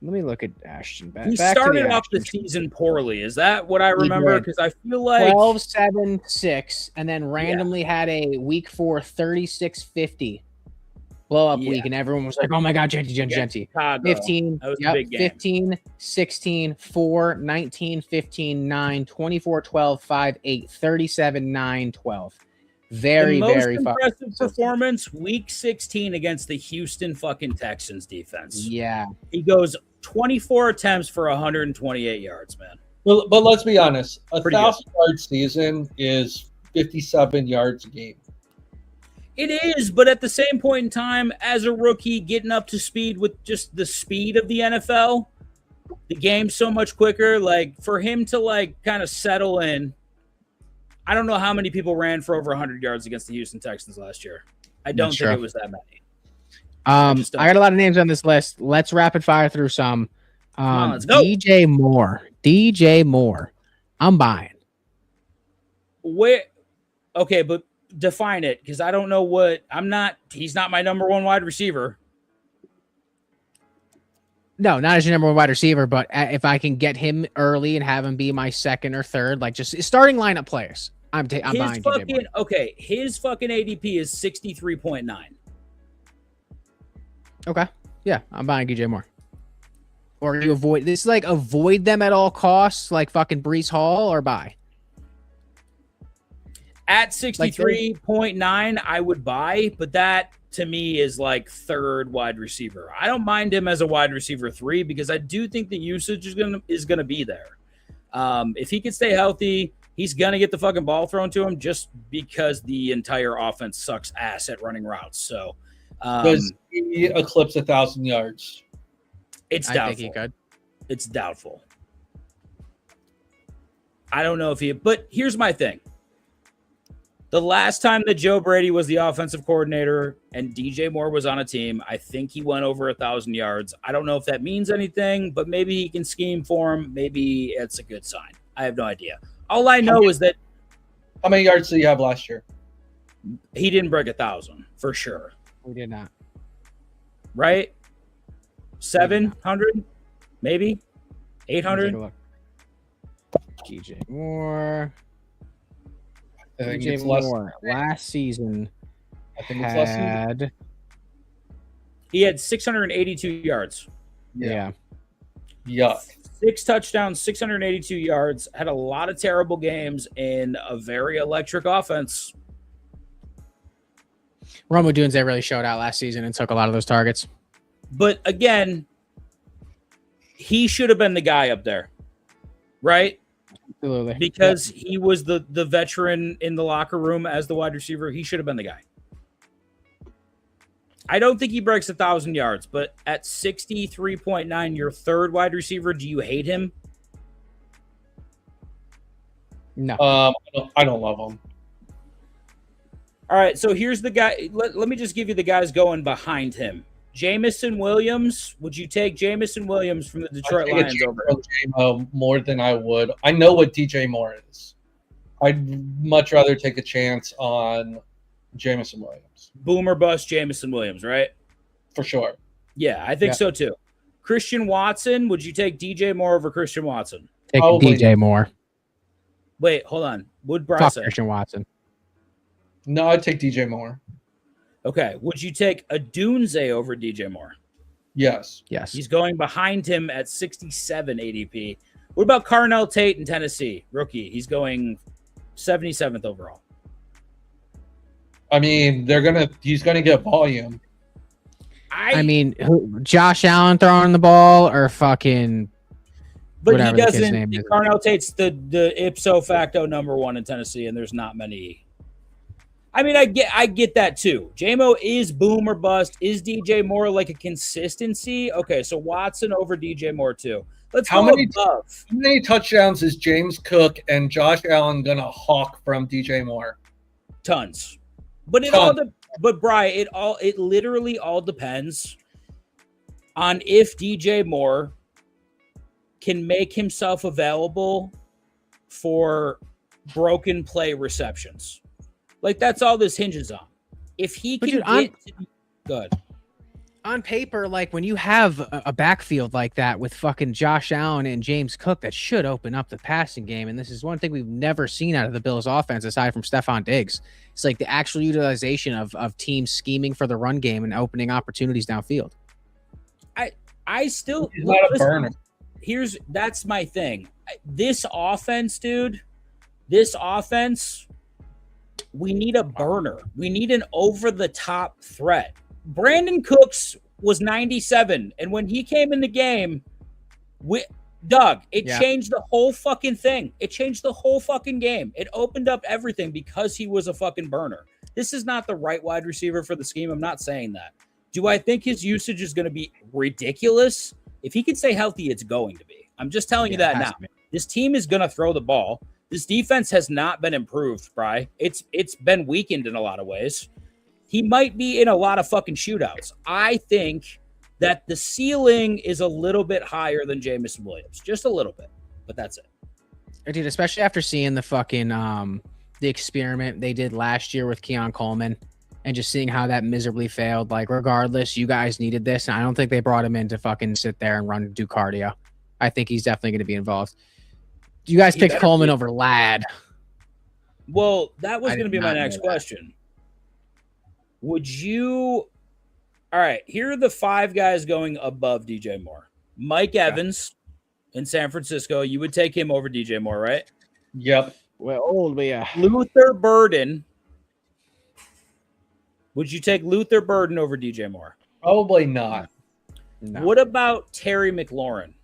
Speaker 3: Let me look at Ashton.
Speaker 4: He started off the season poorly. Is that what I remember? Because I feel like
Speaker 3: 12-7-6, and then randomly had a week 4 36-50. blow up
Speaker 4: Yeah.
Speaker 3: week, and everyone was like, "Oh my God, Genty."
Speaker 4: Chicago.
Speaker 3: 15,
Speaker 4: That was a
Speaker 3: yep,
Speaker 4: big game.
Speaker 3: 15, 16, 4, 19, 15, 9, 24, 12, 5, 8, 37, 9, 12. Very,
Speaker 4: the most
Speaker 3: very
Speaker 4: impressive performance, week 16 against the Houston fucking Texans defense.
Speaker 3: Yeah.
Speaker 4: He goes 24 attempts for 128 yards, man.
Speaker 5: Well, but let's be honest. A
Speaker 4: Pretty
Speaker 5: 1,000-yard season is 57 yards a game.
Speaker 4: It is, but at the same point in time, as a rookie getting up to speed with just the speed of the NFL, the game's so much quicker. Like, for him to, like, kind of settle in, I don't know how many people ran for over 100 yards against the Houston Texans last year. I don't think it was that many.
Speaker 3: I got a lot of names on this list. Let's rapid fire through some.
Speaker 4: on, let's go.
Speaker 3: DJ Moore. I'm buying.
Speaker 4: Where? Okay, but define it, because I don't know what he's not my number one wide receiver.
Speaker 3: No, not as your number one wide receiver, but if I can get him early and have him be my second or third, like just starting lineup players, I'm buying DJ Moore.
Speaker 4: Okay, his fucking ADP is 63.9.
Speaker 3: Okay, yeah, I'm buying DJ Moore. Or you avoid this, like avoid them at all costs, like fucking Breece Hall, or buy.
Speaker 4: At 63.9, I would buy, but that to me is like third wide receiver. I don't mind him as a wide receiver 3 because I do think the usage is gonna be there. If he can stay healthy, he's gonna get the fucking ball thrown to him just because the entire offense sucks ass at running routes. So
Speaker 5: Does he eclipse 1,000 yards?
Speaker 4: It's doubtful.
Speaker 3: I think he could.
Speaker 4: It's doubtful. I don't know if but here's my thing. The last time that Joe Brady was the offensive coordinator and DJ Moore was on a team, I think he went over 1,000 yards. I don't know if that means anything, but maybe he can scheme for him. Maybe it's a good sign. I have no idea. All I know is that
Speaker 5: How many yards did he have last year?
Speaker 4: he didn't break 1,000 for sure.
Speaker 3: We did not.
Speaker 4: Right? 700, maybe 800.
Speaker 3: DJ Moore.
Speaker 5: I think
Speaker 3: DJ
Speaker 5: it's less.
Speaker 3: Moore last season
Speaker 5: I think it's less.
Speaker 3: had
Speaker 4: He had 682 yards.
Speaker 5: Yeah.
Speaker 3: yeah.
Speaker 5: Yuck.
Speaker 4: 6 touchdowns, 682 yards. Had a lot of terrible games in a very electric offense.
Speaker 3: Rome Odunze really showed out last season and took a lot of those targets.
Speaker 4: But again, he should have been the guy up there, right?
Speaker 3: Absolutely.
Speaker 4: Because he was the veteran in the locker room as the wide receiver. He should have been the guy. I don't think he breaks 1,000 yards, but at 63.9, your third wide receiver, do you hate him?
Speaker 3: No.
Speaker 5: I don't love him.
Speaker 4: All right, so here's the guy. Let me just give you the guys going behind him. Jamison Williams. Would you take Jamison Williams from the Detroit Lions over him?
Speaker 5: More than I would. I know what DJ Moore is. I'd much rather take a chance on Jamison Williams.
Speaker 4: Boomer bust Jamison Williams, right?
Speaker 5: For sure.
Speaker 4: Yeah, I think so too. Christian Watson. Would you take DJ Moore over Christian Watson?
Speaker 3: Take
Speaker 5: Probably.
Speaker 3: DJ Moore.
Speaker 4: Wait, hold on. Would Bryce
Speaker 3: Fuck
Speaker 4: say?
Speaker 3: Christian Watson.
Speaker 5: No, I'd take DJ Moore.
Speaker 4: Okay. Would you take Odunze over DJ Moore?
Speaker 5: Yes.
Speaker 3: Yes.
Speaker 4: He's going behind him at 67 ADP. What about Carnell Tate in Tennessee? Rookie. He's going 77th overall.
Speaker 5: I mean, he's gonna get volume.
Speaker 3: I mean, Josh Allen throwing the ball or fucking
Speaker 4: but
Speaker 3: whatever
Speaker 4: he
Speaker 3: the kid's
Speaker 4: doesn't.
Speaker 3: name is.
Speaker 4: Carnell Tate's the ipso facto number 1 in Tennessee, and there's not many. I mean, I get that too. JMO is boom or bust. Is DJ Moore like a consistency? Okay, so Watson over DJ Moore too. Let's
Speaker 5: How
Speaker 4: go
Speaker 5: many
Speaker 4: above.
Speaker 5: How many touchdowns is James Cook and Josh Allen gonna hawk from DJ Moore?
Speaker 4: Tons. But but Bri, it literally all depends on if DJ Moore can make himself available for broken play receptions. Like, that's all this hinges on. If he can good.
Speaker 3: On paper, like when you have a backfield like that with fucking Josh Allen and James Cook, that should open up the passing game. And this is one thing we've never seen out of the Bills offense aside from Stephon Diggs. It's like the actual utilization of teams scheming for the run game and opening opportunities downfield.
Speaker 4: I still
Speaker 5: He's not a burner.
Speaker 4: That's my thing. This offense, dude, we need a burner. We need an over-the-top threat. Brandon Cooks was 97, and when he came in the game, changed the whole fucking thing. It changed the whole fucking game. It opened up everything because he was a fucking burner. This is not the right wide receiver for the scheme. I'm not saying that. Do I think his usage is going to be ridiculous? If he can stay healthy, it's going to be. I'm just telling you that now. This team is going to throw the ball. This defense has not been improved, Bri. It's been weakened in a lot of ways. He might be in a lot of fucking shootouts. I think that the ceiling is a little bit higher than Jameson Williams. Just a little bit. But that's it.
Speaker 3: Dude, especially after seeing the fucking the experiment they did last year with Keon Coleman and just seeing how that miserably failed. Like, regardless, you guys needed this. And I don't think they brought him in to fucking sit there and do cardio. I think he's definitely going to be involved. You guys picked Coleman over Ladd.
Speaker 4: Well, that was going to be my next question. Would you... All right, here are the 5 guys going above DJ Moore. Mike Evans in San Francisco. You would take him over DJ Moore, right?
Speaker 5: Yep.
Speaker 3: Well, old, but yeah.
Speaker 4: Luther Burden. Would you take Luther Burden over DJ Moore?
Speaker 5: Probably not.
Speaker 3: No.
Speaker 4: What about Terry McLaurin?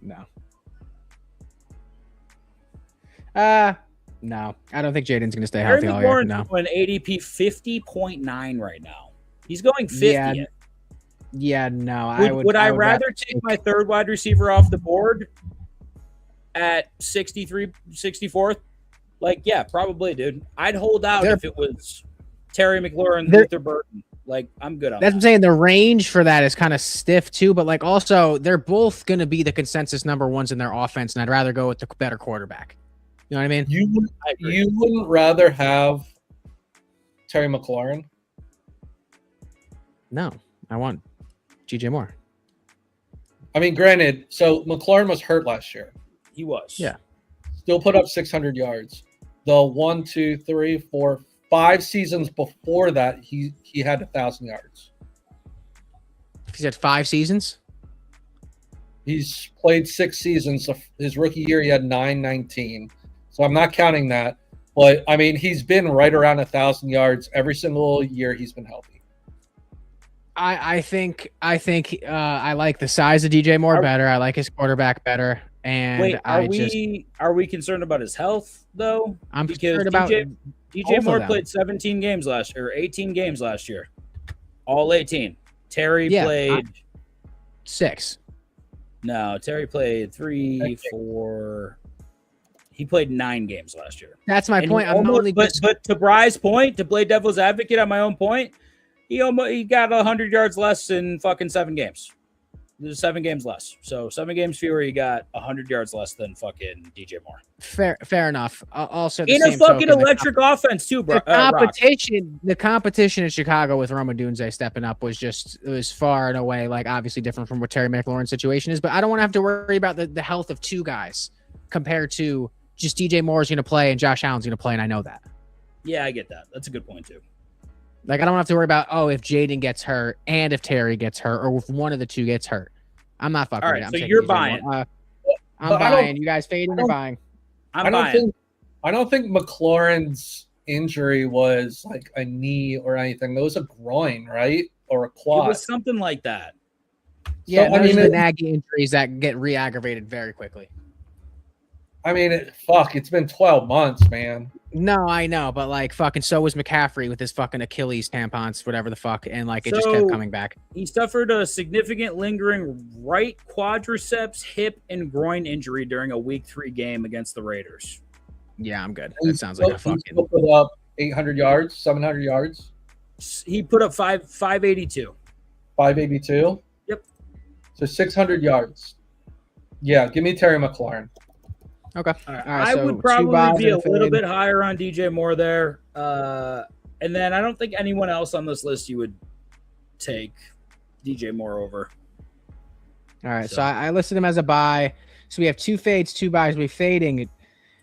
Speaker 3: No. No. I don't think Jaden's going to stay healthy all year. No.
Speaker 4: An ADP 50.9 right now. He's going 50th.
Speaker 3: Yeah, no.
Speaker 4: Would I rather take my third wide receiver off the board at 64th? Like, yeah, probably, dude. I'd hold out if it was Terry McLaurin, Luther Burden. Like, I'm good on that.
Speaker 3: That's what I'm saying. The range for that is kind of stiff, too. But, like, also, they're both going to be the consensus number ones in their offense, and I'd rather go with the better quarterback. You know what I mean?
Speaker 5: You wouldn't rather have Terry McLaurin?
Speaker 3: No, I want DJ Moore.
Speaker 5: I mean, granted, so McLaurin was hurt last year.
Speaker 4: He was.
Speaker 3: Yeah.
Speaker 5: Still put up 600 yards. The 1, 2, 3, 4, 5 seasons before that, he had 1,000 yards.
Speaker 3: He's had 5 seasons?
Speaker 5: He's played 6 seasons. His rookie year, he had 919. So I'm not counting that. But, I mean, he's been right around 1,000 yards every single year he's been healthy.
Speaker 3: I think I like the size of DJ Moore better. I like his quarterback better. And
Speaker 4: wait, are we concerned about his health though?
Speaker 3: I'm concerned about
Speaker 4: DJ Moore played 17 games last year, or 18 games last year. All 18. Terry played
Speaker 3: 6.
Speaker 4: No, Terry played 3, 4. He played 9 games last year.
Speaker 3: That's my point.
Speaker 4: But to Bry's point, to play devil's advocate on my own point, he got 100 yards less in fucking 7 games. There's 7 games less. So 7 games fewer, you got 100 yards less than fucking DJ Moore.
Speaker 3: Fair enough. Also,
Speaker 4: in a fucking electric offense too, bro.
Speaker 3: The competition in Chicago with Roma Dunze stepping up was far and away, like, obviously different from what Terry McLaurin's situation is. But I don't want to have to worry about the health of 2 guys compared to just DJ Moore's going to play and Josh Allen's going to play, and I know that.
Speaker 4: Yeah, I get that. That's a good point too.
Speaker 3: Like, I don't have to worry about, if Jaden gets hurt and if Terry gets hurt or if one of the 2 gets hurt. I'm not fucking with it.
Speaker 4: So you're buying.
Speaker 3: I'm buying. You guys fading or buying?
Speaker 4: I'm buying.
Speaker 5: I don't think McLaurin's injury was like a knee or anything. It was a groin, right? Or a quad.
Speaker 4: It was something like that.
Speaker 3: Yeah, so, the nagging injuries that get re-aggravated very quickly.
Speaker 5: I mean, it's been 12 months, man.
Speaker 3: No, I know, but like fucking so was McCaffrey with his fucking Achilles tampons, whatever the fuck, and like it just kept coming back.
Speaker 4: He suffered a significant lingering right quadriceps, hip, and groin injury during a Week 3 game against the Raiders.
Speaker 3: Yeah, I'm good. That sounds like a fucking.
Speaker 5: He put up 800 yards, 700 yards.
Speaker 4: He put up 582.
Speaker 5: 582.
Speaker 4: Yep.
Speaker 5: So 600 yards. Yeah, give me Terry McLaurin.
Speaker 3: Okay.
Speaker 4: All right, I would probably be a little bit higher on DJ Moore there. And then I don't think anyone else on this list you would take. DJ Moore over.
Speaker 3: All right, so I listed him as a buy. So we have 2 fades, 2 buys. We're fading.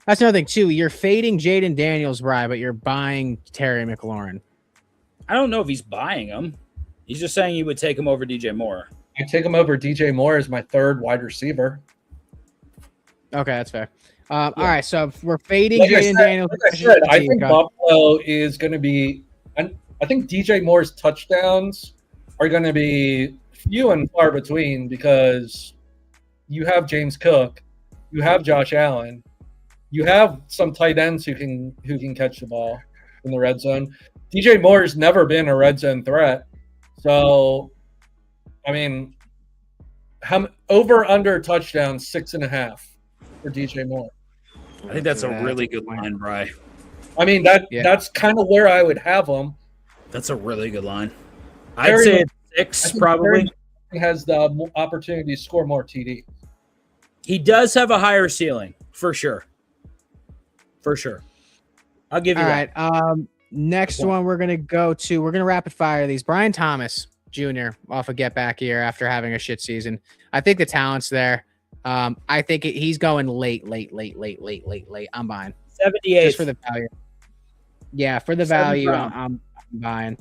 Speaker 3: That's another thing, too. You're fading Jaden Daniels, Bry, but you're buying Terry McLaurin.
Speaker 4: I don't know if he's buying him. He's just saying you would take him over DJ Moore.
Speaker 5: I take him over DJ Moore as my third wide receiver.
Speaker 3: Okay, that's fair. All right, so we're fading Jaden Daniels.
Speaker 5: Like I said, I think Buffalo is going to be – I think DJ Moore's touchdowns are going to be few and far between because you have James Cook, you have Josh Allen, you have some tight ends who can catch the ball in the red zone. DJ Moore's never been a red zone threat. So, I mean, over under touchdowns 6.5 for DJ Moore.
Speaker 4: I think that's a really good line, Bri.
Speaker 5: I mean, that's kind of where I would have him.
Speaker 4: That's a really good line. I'd say it's 6 probably.
Speaker 5: He has the opportunity to score more TD.
Speaker 4: He does have a higher ceiling, for sure. For sure. I'll give you that.
Speaker 3: All right. Next one we're going to rapid fire these. Brian Thomas Jr. off a get back here after having a shit season. I think the talent's there. I think he's going late. I'm buying
Speaker 4: 78
Speaker 3: just for the value. Yeah, for the value, I'm buying.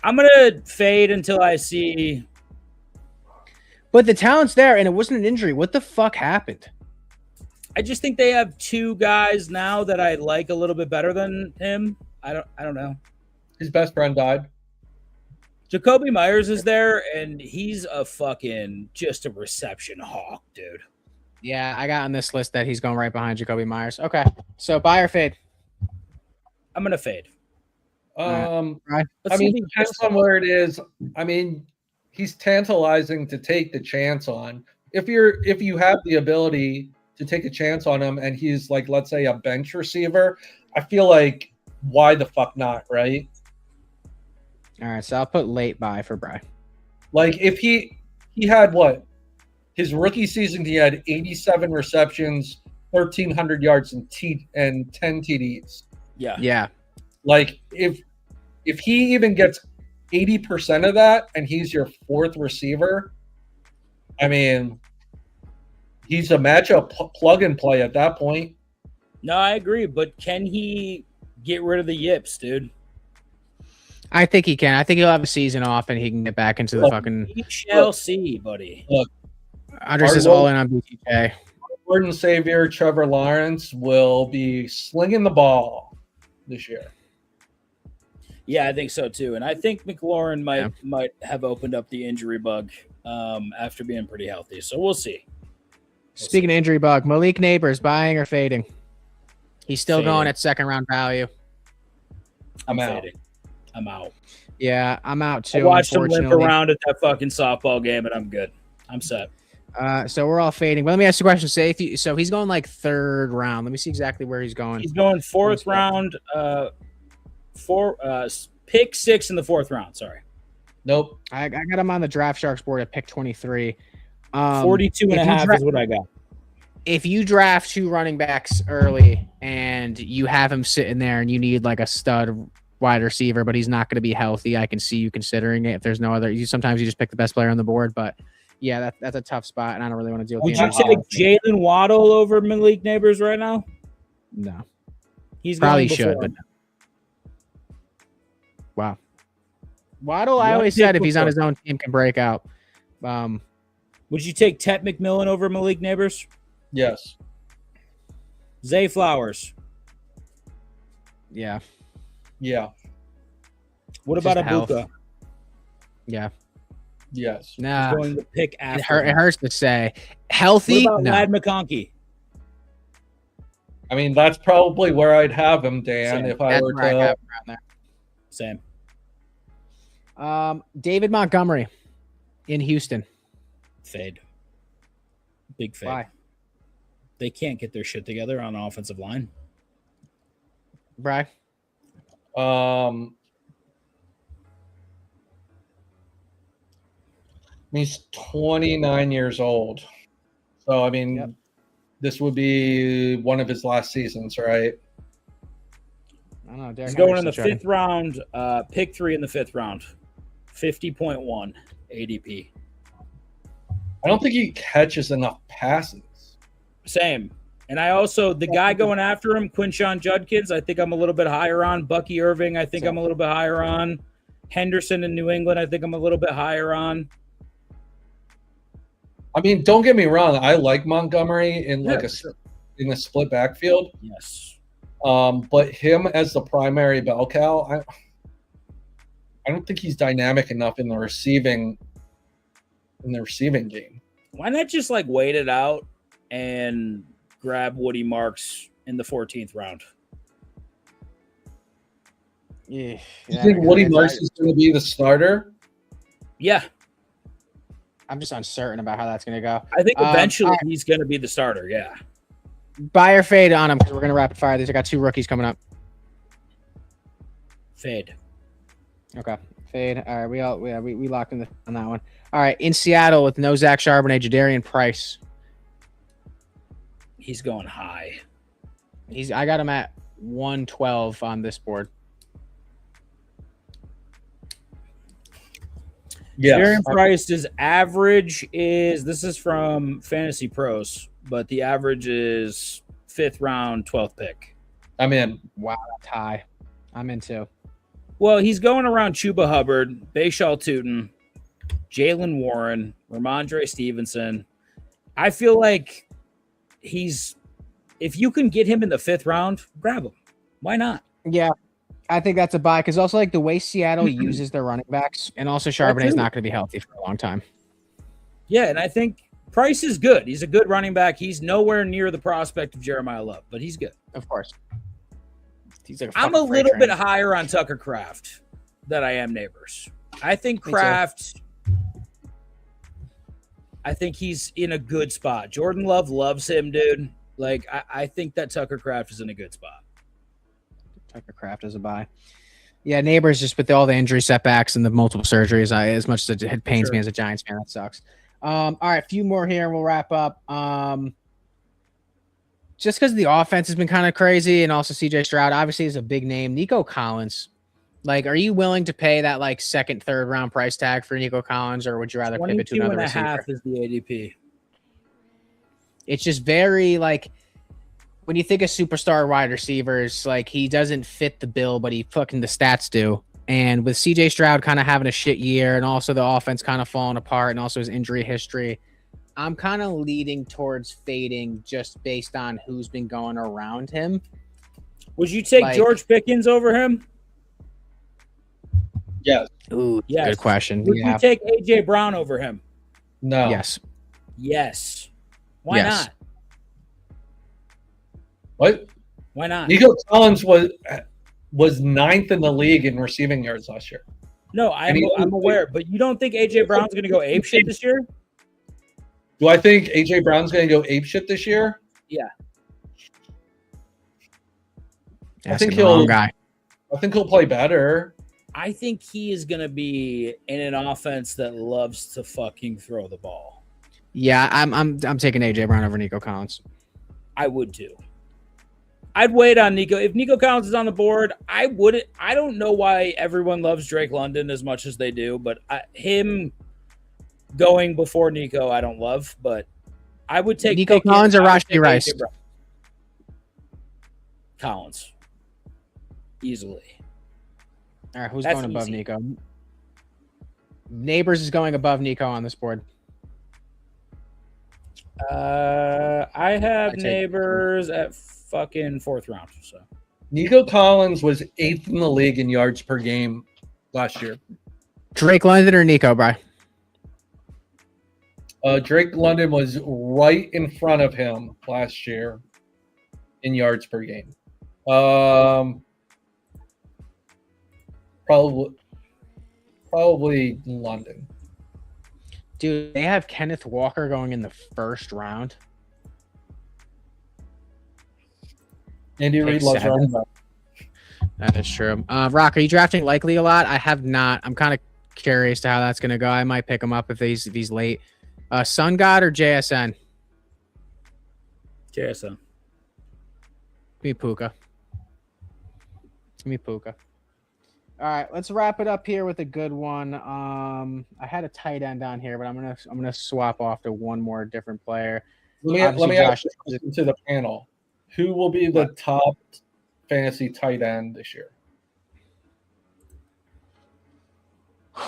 Speaker 4: I'm gonna fade until I see.
Speaker 3: But the talent's there, and it wasn't an injury. What the fuck happened?
Speaker 4: I just think they have 2 guys now that I like a little bit better than him. I don't know.
Speaker 5: His best friend died.
Speaker 4: Jacoby Myers is there, and he's just a reception hawk, dude.
Speaker 3: Yeah, I got on this list that he's going right behind Jacoby Myers. Okay, so buy or fade?
Speaker 4: I'm gonna fade.
Speaker 5: Right. I mean, it depends on where it is. I mean, he's tantalizing to take the chance on. If you have the ability to take a chance on him, and he's like, let's say, a bench receiver, I feel like why the fuck not, right?
Speaker 3: All right, so I'll put late buy for Bry.
Speaker 5: Like if he had what? His rookie season, he had 87 receptions, 1,300 yards, and 10 TDs.
Speaker 3: Yeah.
Speaker 5: Like if he even gets 80% of that, and he's your 4th receiver, I mean, he's a matchup plug and play at that point.
Speaker 4: No, I agree, but can he get rid of the yips, dude?
Speaker 3: I think he can. I think he'll have a season off and he can get back into the fucking.
Speaker 4: We shall see, buddy.
Speaker 5: Look,
Speaker 3: Andres is all in on BTK.
Speaker 5: Gordon Savior, Trevor Lawrence will be slinging the ball this year.
Speaker 4: Yeah, I think so too, and I think McLaurin might have opened up the injury bug after being pretty healthy. So we'll see.
Speaker 3: Speaking of injury bug, Malik Neighbors buying or fading? He's still
Speaker 4: Fading.
Speaker 3: going at 2nd round value.
Speaker 4: I'm
Speaker 5: out.
Speaker 4: fading. I'm out.
Speaker 3: Yeah, I'm out too.
Speaker 4: I watched him limp around at that fucking softball game, and I'm good. I'm set.
Speaker 3: So we're all fading. But let me ask you a question. So he's going like 3rd round. Let me see exactly where he's going.
Speaker 4: He's going 4th round. Pick 6 in the 4th round. Sorry.
Speaker 5: Nope.
Speaker 3: I got him on the Draft Sharks board at pick 23.
Speaker 4: 42.5 is what I got.
Speaker 3: If you draft 2 running backs early and you have him sitting there and you need like a stud wide receiver, but he's not going to be healthy, I can see you considering it. If there's no other, sometimes you just pick the best player on the board. But yeah, that's a tough spot, and I don't really want to deal with.
Speaker 4: Would you take Jalen Waddle over Malik Neighbors right now?
Speaker 3: No,
Speaker 4: he's
Speaker 3: probably should. But no. Wow, Waddle. I always said if he's on his own team, can break out.
Speaker 4: Would you take Tet McMillan over Malik Neighbors?
Speaker 5: Yes.
Speaker 4: Zay Flowers.
Speaker 3: Yeah.
Speaker 5: Yeah.
Speaker 4: What about Ibuka?
Speaker 3: Yeah.
Speaker 5: Yes.
Speaker 3: Nah.
Speaker 4: He's going to pick after.
Speaker 3: It hurts to say. Healthy?
Speaker 4: What about
Speaker 3: no.
Speaker 4: Lad McConkey?
Speaker 5: I mean, that's probably where I'd have him, Dan,
Speaker 4: Same.
Speaker 5: if I were to.
Speaker 4: Same.
Speaker 3: David Montgomery in Houston.
Speaker 4: Fade. Big fade.
Speaker 3: Why?
Speaker 4: They can't get their shit together on the offensive line.
Speaker 3: Bry?
Speaker 5: He's 29 years old. So, I mean, This would be one of his last seasons, right?
Speaker 3: I don't know.
Speaker 4: He's going in the 5th round, pick 3 in the 5th round. 50.1 ADP.
Speaker 5: I don't think he catches enough passes.
Speaker 4: Same. And I also, the guy going after him, Quinshon Judkins, I think I'm a little bit higher on. Bucky Irving, I think I'm a little bit higher on. Henderson in New England, I think I'm a little bit higher on.
Speaker 5: I mean, don't get me wrong. I like Montgomery in in a split backfield.
Speaker 4: Yes.
Speaker 5: But him as the primary bell cow, I don't think he's dynamic enough in the receiving game.
Speaker 4: Why not just like wait it out and grab Woody Marks in the 14th round?
Speaker 3: Yeah.
Speaker 5: You think Woody Marks is going to be the starter?
Speaker 4: Yeah.
Speaker 3: I'm just uncertain about how that's going to go.
Speaker 4: I think eventually he's going to be the starter. Yeah.
Speaker 3: Buy or fade on him because we're going to rapid fire these. I got 2 rookies coming up.
Speaker 4: Fade.
Speaker 3: Okay. Fade. All right. We locked in on that one. All right. In Seattle with no Zach Charbonnet, Jadarian Price.
Speaker 4: He's going high.
Speaker 3: I got him at 112 on this board.
Speaker 5: Yeah.
Speaker 4: Jadarian Price's average this is from Fantasy Pros, but the average is 5th round, 12th pick.
Speaker 5: I'm in.
Speaker 3: Wow, that's high. I'm in too.
Speaker 4: Well, he's going around Chuba Hubbard, Bashaw Tootin, Jalen Warren, Ramondre Stevenson. I feel like if you can get him in the 5th round, grab him. Why not?
Speaker 3: Yeah, I think that's a buy because also like the way Seattle uses their running backs, and also Charbonnet's not going to be healthy for a long time.
Speaker 4: Yeah, and I think Price is good. He's a good running back. He's nowhere near the prospect of Jeremiah Love, but he's good.
Speaker 3: Of course. He's like
Speaker 4: I'm a little bit higher on Tucker Kraft than I am Neighbors. I think Kraft, I think he's in a good spot. Jordan Love loves him, dude. Like, I think that Tucker Kraft is in a good spot.
Speaker 3: Tucker Kraft is a buy. Yeah, Neighbors just with all the injury setbacks and the multiple surgeries, as much as it pains me as a Giants fan, that sucks. All right, a few more here and we'll wrap up. Just because the offense has been kind of crazy and also CJ Stroud obviously is a big name. Nico Collins, like, are you willing to pay that like 2nd, 3rd round price tag for Nico Collins, or would you rather pivot to another receiver?
Speaker 4: 22.5 is the ADP.
Speaker 3: It's just very like when you think of superstar wide receivers, like he doesn't fit the bill, but the stats do. And with CJ Stroud kind of having a shit year and also the offense kind of falling apart and also his injury history, I'm kind of leading towards fading just based on who's been going around him.
Speaker 4: Would you take George Pickens over him?
Speaker 5: Yes.
Speaker 3: Ooh, yes. Good question.
Speaker 4: Would you take AJ Brown over him?
Speaker 5: No.
Speaker 3: Yes.
Speaker 4: Yes. Why not?
Speaker 5: What?
Speaker 4: Why not?
Speaker 5: Nico Collins was 9th in the league in receiving yards last year.
Speaker 4: No, I'm aware, but you don't think AJ Brown's going to go apeshit this year?
Speaker 5: Do I think AJ Brown's going to go apeshit this year?
Speaker 4: Yeah.
Speaker 5: I think he'll play better.
Speaker 4: I think he is going to be in an offense that loves to fucking throw the ball.
Speaker 3: Yeah, I'm taking AJ Brown over Nico Collins.
Speaker 4: I would too. I'd wait on Nico. If Nico Collins is on the board, I wouldn't. I don't know why everyone loves Drake London as much as they do, but him going before Nico, I don't love. But I would take
Speaker 3: Nico Collins or Rashee Rice.
Speaker 4: Collins, easily.
Speaker 3: All right, who's going above Nico? Neighbors is going above Nico on this board.
Speaker 4: I have Neighbors at fucking 4th round. So
Speaker 5: Nico Collins was 8th in the league in yards per game last year.
Speaker 3: Drake London or Nico, bro?
Speaker 5: Drake London was right in front of him last year in yards per game. Probably London.
Speaker 3: Dude, they have Kenneth Walker going in the 1st round.
Speaker 5: Andy Reid loves running back.
Speaker 3: That is true. Rock, are you drafting Likely a lot? I have not. I'm kind of curious to how that's going to go. I might pick him up if he's late. Sun God or JSN?
Speaker 4: JSN.
Speaker 3: Give me Puka. All right, let's wrap it up here with a good one. I had a tight end on here, but I'm gonna swap off to one more different player.
Speaker 5: Let
Speaker 3: Obviously,
Speaker 5: me
Speaker 3: Josh.
Speaker 5: ask a question to the panel. Who will be the top fantasy tight end this year?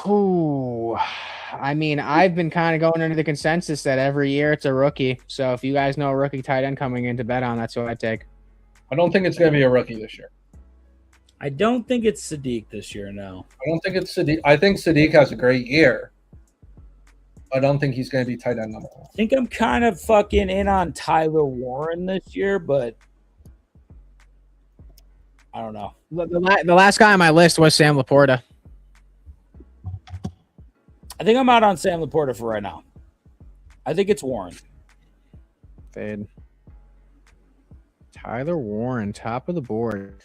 Speaker 3: Ooh, I mean, I've been kind of going under the consensus that every year it's a rookie. So if you guys know a rookie tight end coming in to bet on, that's what I take.
Speaker 5: I don't think it's going to be a rookie this year.
Speaker 4: I don't think it's Sadiq this year, no.
Speaker 5: I don't think it's Sadiq. I think Sadiq has a great year. I don't think he's going to be tight end number one.
Speaker 4: I think I'm kind of fucking in on Tyler Warren this year, but I don't know.
Speaker 3: The last guy on my list was Sam Laporta.
Speaker 4: I think I'm out on Sam Laporta for right now. I think it's Warren.
Speaker 3: Fade. Tyler Warren, top of the board.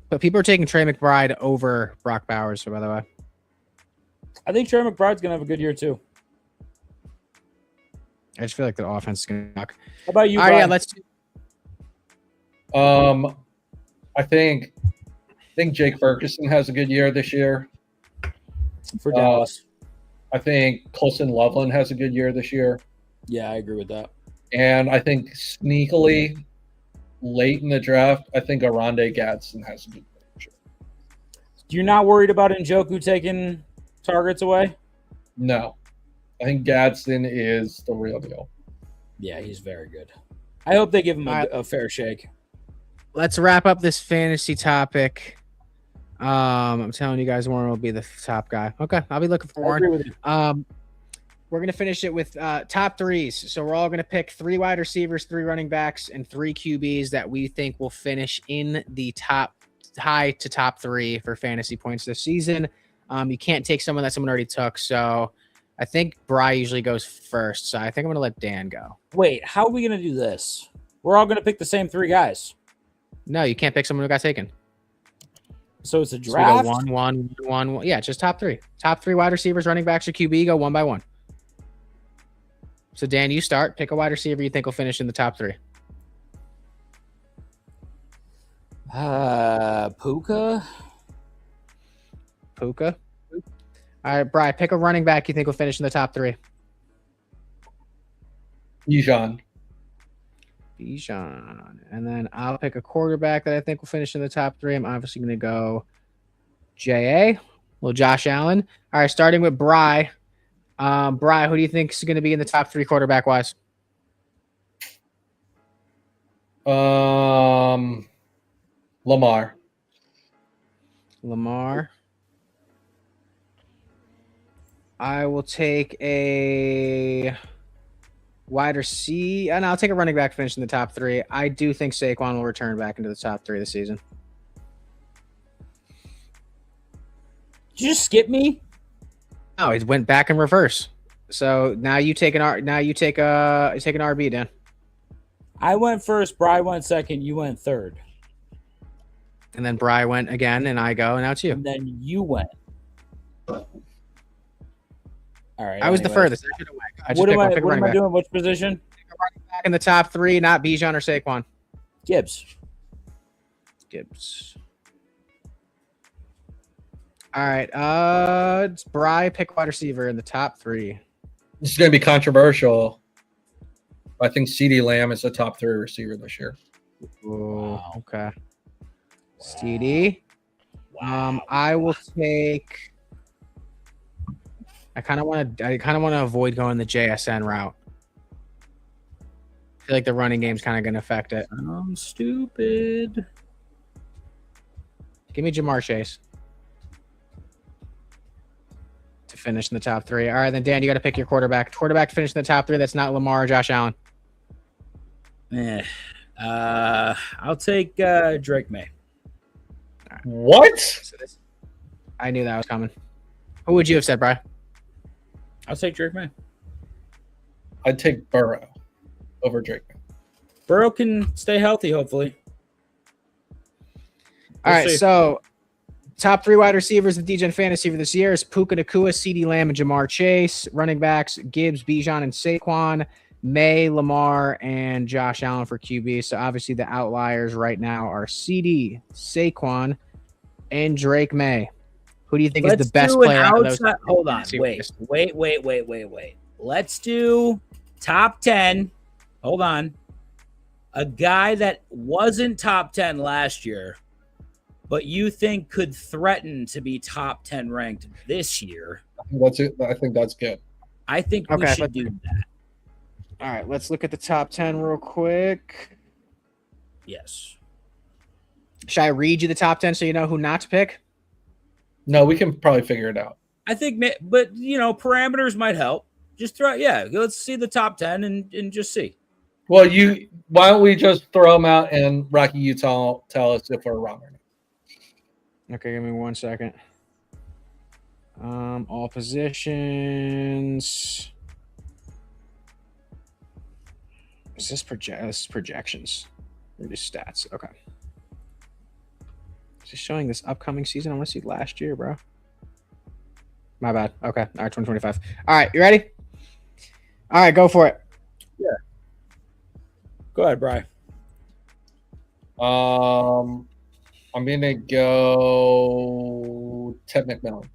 Speaker 3: But people are taking Trey McBride over Brock Bowers, by the way.
Speaker 4: I think Trey McBride's going to have a good year, too.
Speaker 3: I just feel like the offense is going to knock.
Speaker 4: How about you,
Speaker 3: All right,
Speaker 4: Brian?
Speaker 3: yeah, let's do.
Speaker 5: I think Jake Ferguson has a good year this year.
Speaker 4: For Dallas.
Speaker 5: I think Colson Loveland has a good year this year.
Speaker 4: Yeah, I agree with that.
Speaker 5: And I think sneakily, late in the draft, I think Aronde Gadsden has a good year this year.
Speaker 4: You're not worried about Njoku taking targets away?
Speaker 5: No. I think Gadsden is the real deal.
Speaker 4: Yeah, he's very good. I hope they give him a fair shake.
Speaker 3: Let's wrap up this fantasy topic. I'm telling you guys, Warren will be the top guy. Okay, I'll be looking for
Speaker 4: I agree
Speaker 3: Warren.
Speaker 4: with you.
Speaker 3: We're going to finish it with top threes. So we're all going to pick 3 wide receivers, 3 running backs, and 3 QBs that we think will finish in the high to top 3 for fantasy points this season. You can't take someone that someone already took. So I think Bry usually goes first. So I think I'm going to let Dan go.
Speaker 4: Wait, how are we going to do this? We're all going to pick the same 3 guys.
Speaker 3: No, you can't pick someone who got taken.
Speaker 4: So it's a
Speaker 3: So we
Speaker 4: draft?
Speaker 3: go 1. Yeah, just top 3. Top 3 wide receivers, running backs, or QB, go 1 by 1. So, Dan, you start. Pick a wide receiver you think will finish in the top 3.
Speaker 4: Puka?
Speaker 3: Puka. All right, Bri, pick a running back you think will finish in the top 3.
Speaker 5: Bijan.
Speaker 3: And then I'll pick a quarterback that I think will finish in the top 3. I'm obviously going to go J.A., little Josh Allen. All right, starting with Bri. Bri, who do you think is going to be in the top 3 quarterback-wise?
Speaker 5: Lamar.
Speaker 3: I will take a wide receiver, and I'll take a running back finish in the top 3. I do think Saquon will return back into the top 3 this season.
Speaker 4: Did you just skip me?
Speaker 3: No, it went back in reverse. So now you take an RB, Dan.
Speaker 4: I went first, Bry went second, you went third.
Speaker 3: And then Bri went again, and I go, and now it's you.
Speaker 4: And then you went. All right.
Speaker 3: I was the furthest.
Speaker 4: What am I doing? Which position?
Speaker 3: Back in the top 3, not Bijan or Saquon.
Speaker 4: Gibbs.
Speaker 3: All right. It's Bri, pick wide receiver in the top 3.
Speaker 5: This is going to be controversial. I think CeeDee Lamb is the top 3 receiver this year.
Speaker 3: Wow. Okay. CeeDee. I will take. I kind of want to avoid going the JSN route. I feel like the running game's kind of going to affect it.
Speaker 4: I'm stupid.
Speaker 3: Give me Jamar Chase to finish in the top 3. All right, then Dan, you got to pick your quarterback. Quarterback to finish in the top 3. That's not Lamar or Josh Allen.
Speaker 4: I'll take Drake May.
Speaker 3: Right.
Speaker 5: What?
Speaker 3: I knew that was coming. Who would you have said, Bri?
Speaker 4: I'll take Drake May.
Speaker 5: I'd take Burrow over Drake May.
Speaker 4: Burrow can stay healthy, hopefully.
Speaker 3: All right, so top 3 wide receivers in DGen Fantasy for this year is Puka Nacua, CeeDee Lamb, and Jamar Chase. Running backs, Gibbs, Bijan, and Saquon. May, Lamar, and Josh Allen for QB. So obviously the outliers right now are CeeDee, Saquon, and Drake May. Who do you think
Speaker 4: Let's
Speaker 3: is the best
Speaker 4: do an
Speaker 3: player out of those?
Speaker 4: outside. Hold on.
Speaker 3: See
Speaker 4: Wait.
Speaker 3: what
Speaker 4: Let's do top 10. Hold on. A guy that wasn't top 10 last year, but you think could threaten to be top 10 ranked this year.
Speaker 5: That's it. I think that's good.
Speaker 4: I think we
Speaker 3: Okay,
Speaker 4: should do that.
Speaker 3: All right, let's look at the top 10 real quick.
Speaker 4: Yes.
Speaker 3: Should I read you the top 10 so you know who not to pick?
Speaker 5: No, we can probably figure it out.
Speaker 4: I think, but parameters might help. Just throw, let's see the top 10 and just see.
Speaker 5: Well, why don't we just throw them out and Rocky, you tell us if we're wrong or not.
Speaker 3: Okay, give me 1 second. All positions. Is this This is projections. Or just stats. Okay. Just showing this upcoming season. I want to see last year, bro. My bad. Okay. All right, 2025. All right, you ready? All right, go for it.
Speaker 4: Yeah. Go ahead, Brian.
Speaker 5: I'm gonna go Ted McMillan.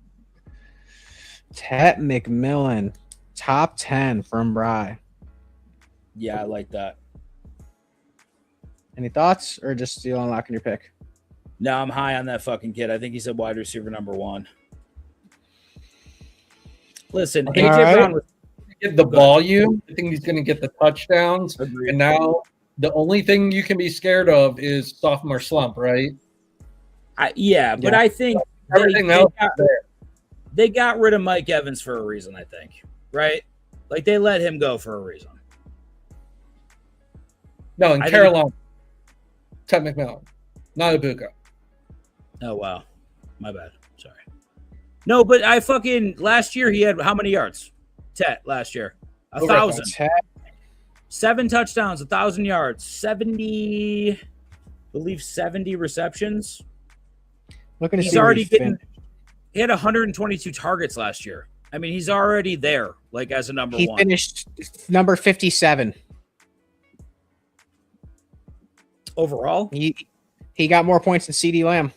Speaker 3: Ted McMillan, top 10 from Bry.
Speaker 4: Yeah, I like that.
Speaker 3: Any thoughts, or just still unlocking your pick?
Speaker 4: No, I'm high on that fucking kid. I think he's a wide receiver number 1. Listen,
Speaker 5: All
Speaker 4: AJ
Speaker 5: right.
Speaker 4: Brown was
Speaker 5: Get the volume. I think he's going to get the touchdowns.
Speaker 4: agreed.
Speaker 5: And now the only thing you can be scared of is sophomore slump, right?
Speaker 4: But
Speaker 3: Yeah.
Speaker 4: I think
Speaker 5: Everything else is there.
Speaker 4: they got rid of Mike Evans for a reason, I think. Right? Like they let him go for a reason.
Speaker 5: No, in
Speaker 4: I think
Speaker 5: Carolina, Ted McMillan, not Ibuka.
Speaker 4: Oh wow. My bad. Sorry. No, but last year he had how many yards? Tet last year. 1,000.
Speaker 3: Ted.
Speaker 4: 7 touchdowns, 1,000 yards, 70 receptions.
Speaker 3: Looking to
Speaker 4: He's
Speaker 3: see where
Speaker 4: already
Speaker 3: he
Speaker 4: getting
Speaker 3: finished.
Speaker 4: he had 122 targets last year. I mean, he's already there, like as a number
Speaker 3: He
Speaker 4: 1.
Speaker 3: finished number 57.
Speaker 4: Overall.
Speaker 3: He got more points than CD Lamb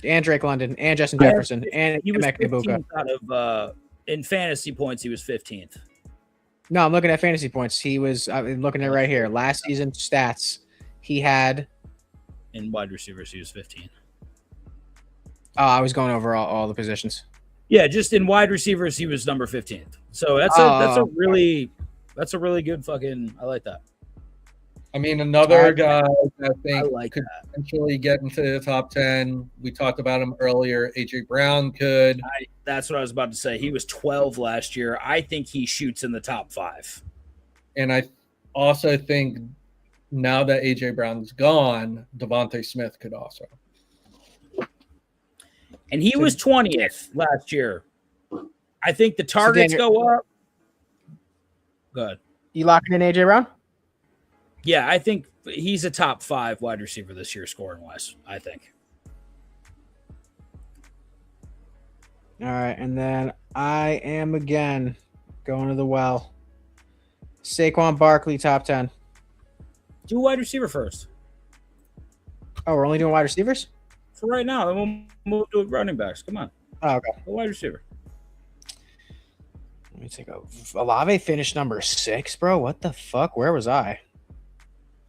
Speaker 3: and Drake London and Justin Jefferson and
Speaker 4: He was
Speaker 3: Emeka Ibuka.
Speaker 4: 15th out of in fantasy points, he was 15th.
Speaker 3: No, I'm looking at fantasy points. I'm looking at it right here. Last season stats. He had.
Speaker 4: In wide receivers, he was 15th.
Speaker 3: Oh, I was going over all the positions.
Speaker 4: Yeah, just in wide receivers, he was number 15th. So that's a really good fucking. I like that.
Speaker 5: I mean, another guy I
Speaker 4: I
Speaker 5: think
Speaker 4: like
Speaker 5: could
Speaker 4: that.
Speaker 5: potentially get into the top 10. We talked about him earlier. AJ Brown could.
Speaker 4: That's what I was about to say. He was 12 last year. I think he shoots in the top 5.
Speaker 5: And I also think now that AJ Brown's gone, Devontae Smith could also.
Speaker 4: And he was 20th last year. I think the targets go up. Good.
Speaker 3: You locking in AJ Brown?
Speaker 4: Yeah, I think he's a top 5 wide receiver this year, scoring wise. I think.
Speaker 3: All right, and then I am again going to the well. Saquon Barkley, top 10.
Speaker 4: Do wide receiver first.
Speaker 3: Oh, we're only doing wide receivers?
Speaker 4: For right now, then we'll move to running backs. Come on.
Speaker 3: Oh, okay.
Speaker 4: A wide receiver.
Speaker 3: Let me take a. Olave finished number 6, bro. What the fuck? Where was I?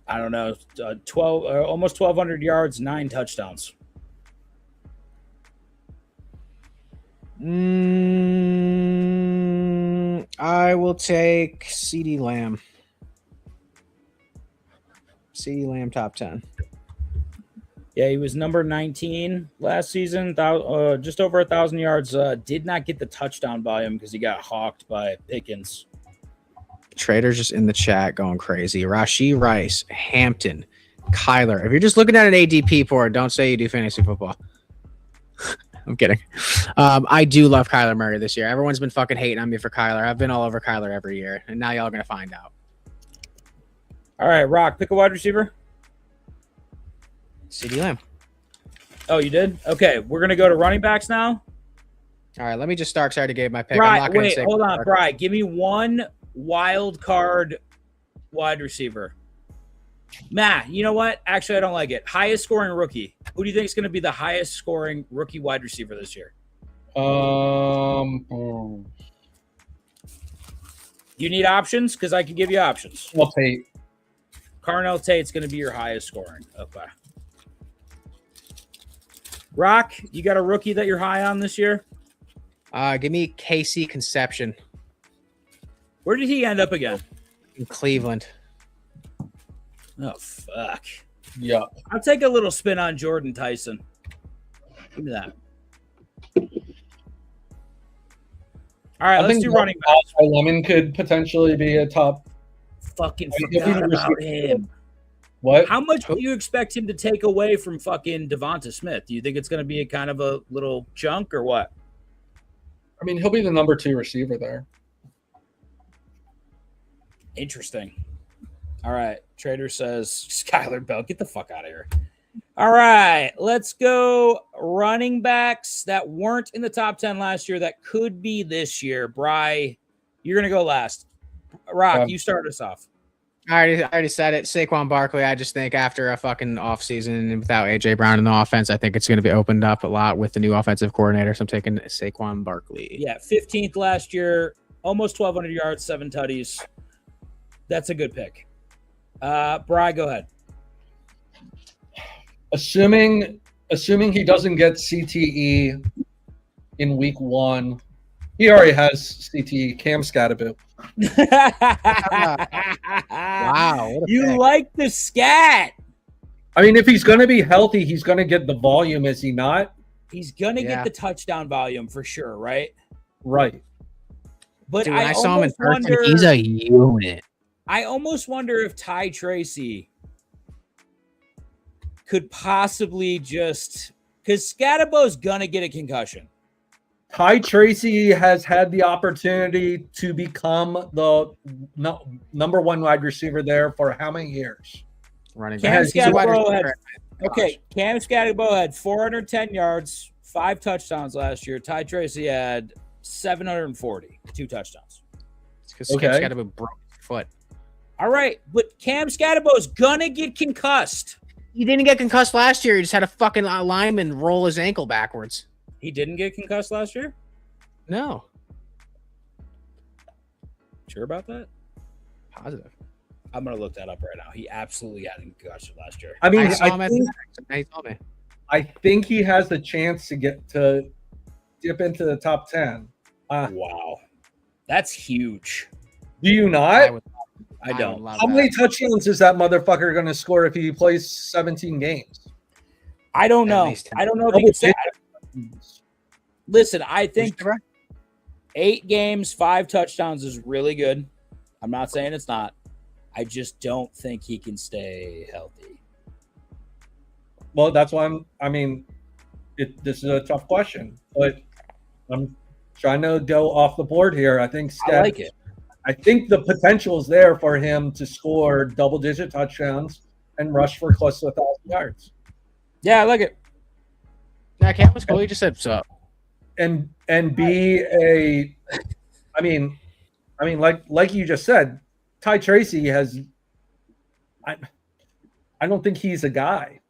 Speaker 4: I don't know. 12, almost 1,200 yards, 9 touchdowns.
Speaker 3: I will take CD Lamb. CD Lamb, top 10.
Speaker 4: Yeah, he was number 19 last season, just over 1,000 yards. Did not get the touchdown volume because he got hawked by Pickens.
Speaker 3: Traders just in the chat going crazy. Rashee Rice, Hampton, Kyler. If you're just looking at an ADP board, don't say you do fantasy football. I'm kidding. I do love Kyler Murray this year. Everyone's been fucking hating on me for Kyler. I've been all over Kyler every year, and now y'all are going to find out.
Speaker 4: All right, Rock, pick a wide receiver.
Speaker 3: CD Lamb.
Speaker 4: Oh, you did? Okay, we're going to go to running backs now.
Speaker 3: All right, let me just start. Sorry to give my pick.
Speaker 4: Right, wait, hold on, Bri. Give me one wild card wide receiver. Matt, you know what? Actually, I don't like it. Highest scoring rookie. Who do you think is going to be the highest scoring rookie wide receiver this year? You need options? Because I can give you options.
Speaker 5: I'll take.
Speaker 4: Carnell Tate's going to be your highest scoring. Okay. Rock, you got a rookie that you're high on this year?
Speaker 3: Give me Casey Conception
Speaker 4: Where did he end up again?
Speaker 3: in Cleveland.
Speaker 4: Oh, fuck.
Speaker 5: Yeah.
Speaker 4: I'll take a little spin on Jordan Tyson. Give me that. All right, let's do running backs.
Speaker 5: Lemon could potentially be a top.
Speaker 4: Fucking
Speaker 5: I mean,
Speaker 4: forgot about him.
Speaker 5: What?
Speaker 4: How much do you expect him to take away from fucking Devonta Smith? Do you think it's going to be a kind of a little chunk or what?
Speaker 5: I mean, he'll be the number 2 receiver there.
Speaker 4: Interesting. All right. Trader says Skylar Bell. Get the fuck out of here. All right. Let's go running backs that weren't in the top 10 last year that could be this year. Bri, you're going to go last. Rock, you start us off.
Speaker 3: I already said it. Saquon Barkley, I just think after a fucking offseason and without A.J. Brown in the offense, I think it's going to be opened up a lot with the new offensive coordinator. So I'm taking Saquon Barkley.
Speaker 4: Yeah, 15th last year, almost 1,200 yards, 7 tutties. That's a good pick. Bri, go ahead.
Speaker 5: Assuming he doesn't get CTE in week 1, he already has CTE. Cam Scatterbo.
Speaker 3: Wow.
Speaker 4: You pick. Like the scat.
Speaker 5: I mean, if he's going to be healthy, he's going to get the volume, is he not?
Speaker 4: He's going to get the touchdown volume for sure, right?
Speaker 5: Right.
Speaker 4: But
Speaker 3: dude, I saw him in person. He's a unit.
Speaker 4: I almost wonder if Ty Tracy could possibly just – because Scatterbo's going to get a concussion.
Speaker 5: Ty Tracy has had the opportunity to become the number 1 wide receiver there for how many years?
Speaker 3: Running
Speaker 4: Cam Scatterbo Cam Scatterbo had 410 yards, 5 touchdowns last year. Ty Tracy had 740, 2 touchdowns.
Speaker 3: It's because Cam Scatterbo broke his foot.
Speaker 4: All right, but Cam Scatterbo's going to get concussed.
Speaker 3: He didn't get concussed last year. He just had a fucking lineman roll his ankle backwards.
Speaker 4: He didn't get concussed last year?
Speaker 3: No.
Speaker 4: Sure about that?
Speaker 3: Positive.
Speaker 4: I'm going to look that up right now. He absolutely had a concussion last year.
Speaker 5: I mean,
Speaker 3: I
Speaker 5: think he has the chance to dip into the top 10.
Speaker 4: Wow. That's huge.
Speaker 5: Do you not?
Speaker 4: I don't.
Speaker 5: How many touchdowns is that motherfucker going to score if he plays 17 games?
Speaker 4: I don't know. I don't know if he can say. Listen, I think 8 games, 5 touchdowns is really good. I'm not saying it's not. I just don't think he can stay healthy.
Speaker 5: Well, that's why this is a tough question, but I'm trying to go off the board here. I think
Speaker 4: I like it.
Speaker 5: I think the potential is there for him to score double-digit touchdowns and rush for close to 1,000 yards.
Speaker 4: Yeah, I like it.
Speaker 3: Now, Cam was cool. He just said so.
Speaker 5: And be a, I mean, like you just said, Ty Tracy has. I don't think he's a guy.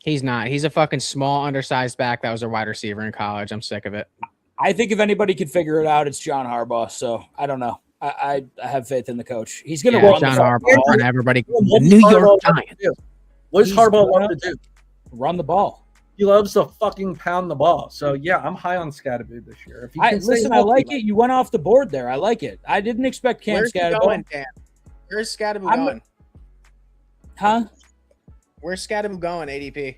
Speaker 3: He's not. He's a fucking small, undersized back that was a wide receiver in college. I'm sick of it.
Speaker 4: I think if anybody could figure it out, it's John Harbaugh. So I don't know. I have faith in the coach. He's going to run
Speaker 3: John
Speaker 4: the
Speaker 3: Harbaugh and everybody. The New York Giants.
Speaker 5: What does Harbaugh love to do?
Speaker 4: Run the ball.
Speaker 5: He loves to fucking pound the ball. So, yeah, I'm high on Scatterbo this year. If he can
Speaker 4: listen, I like it. You went off the board there. I like it. I didn't expect Cam Scatterbo.
Speaker 3: Going, Dan? Where's Scatterbo going?
Speaker 4: Huh?
Speaker 3: Where's Scatterbo going, ADP?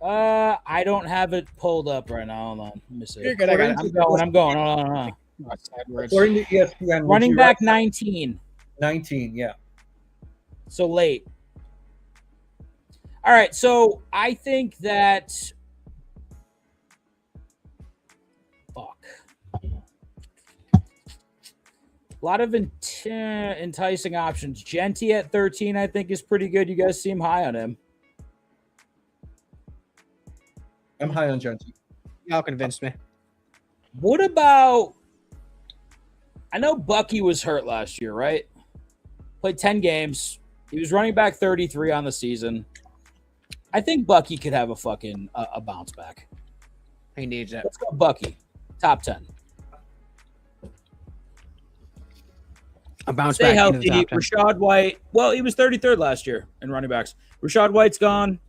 Speaker 4: I don't have it pulled up right now. Hold on. Let me see.
Speaker 3: You're good.
Speaker 4: I'm going. Hold on.
Speaker 5: According to ESPN,
Speaker 4: running back 19.
Speaker 5: 19, yeah.
Speaker 4: So late. All right, so I think that a lot of enticing options. Genty at 13, I think, is pretty good. You guys seem high on him.
Speaker 5: I'm high on Genty.
Speaker 3: Y'all convinced me.
Speaker 4: What about – I know Bucky was hurt last year, right? Played 10 games. He was running back 33 on the season. I think Bucky could have a fucking a bounce back.
Speaker 3: He needs it.
Speaker 4: Let's go Bucky. Top 10.
Speaker 3: A bounce
Speaker 4: Stay
Speaker 3: back into the
Speaker 4: healthy.
Speaker 3: top 10.
Speaker 4: Rashad White. Well, he was 33rd last year in running backs. Rashad White's gone.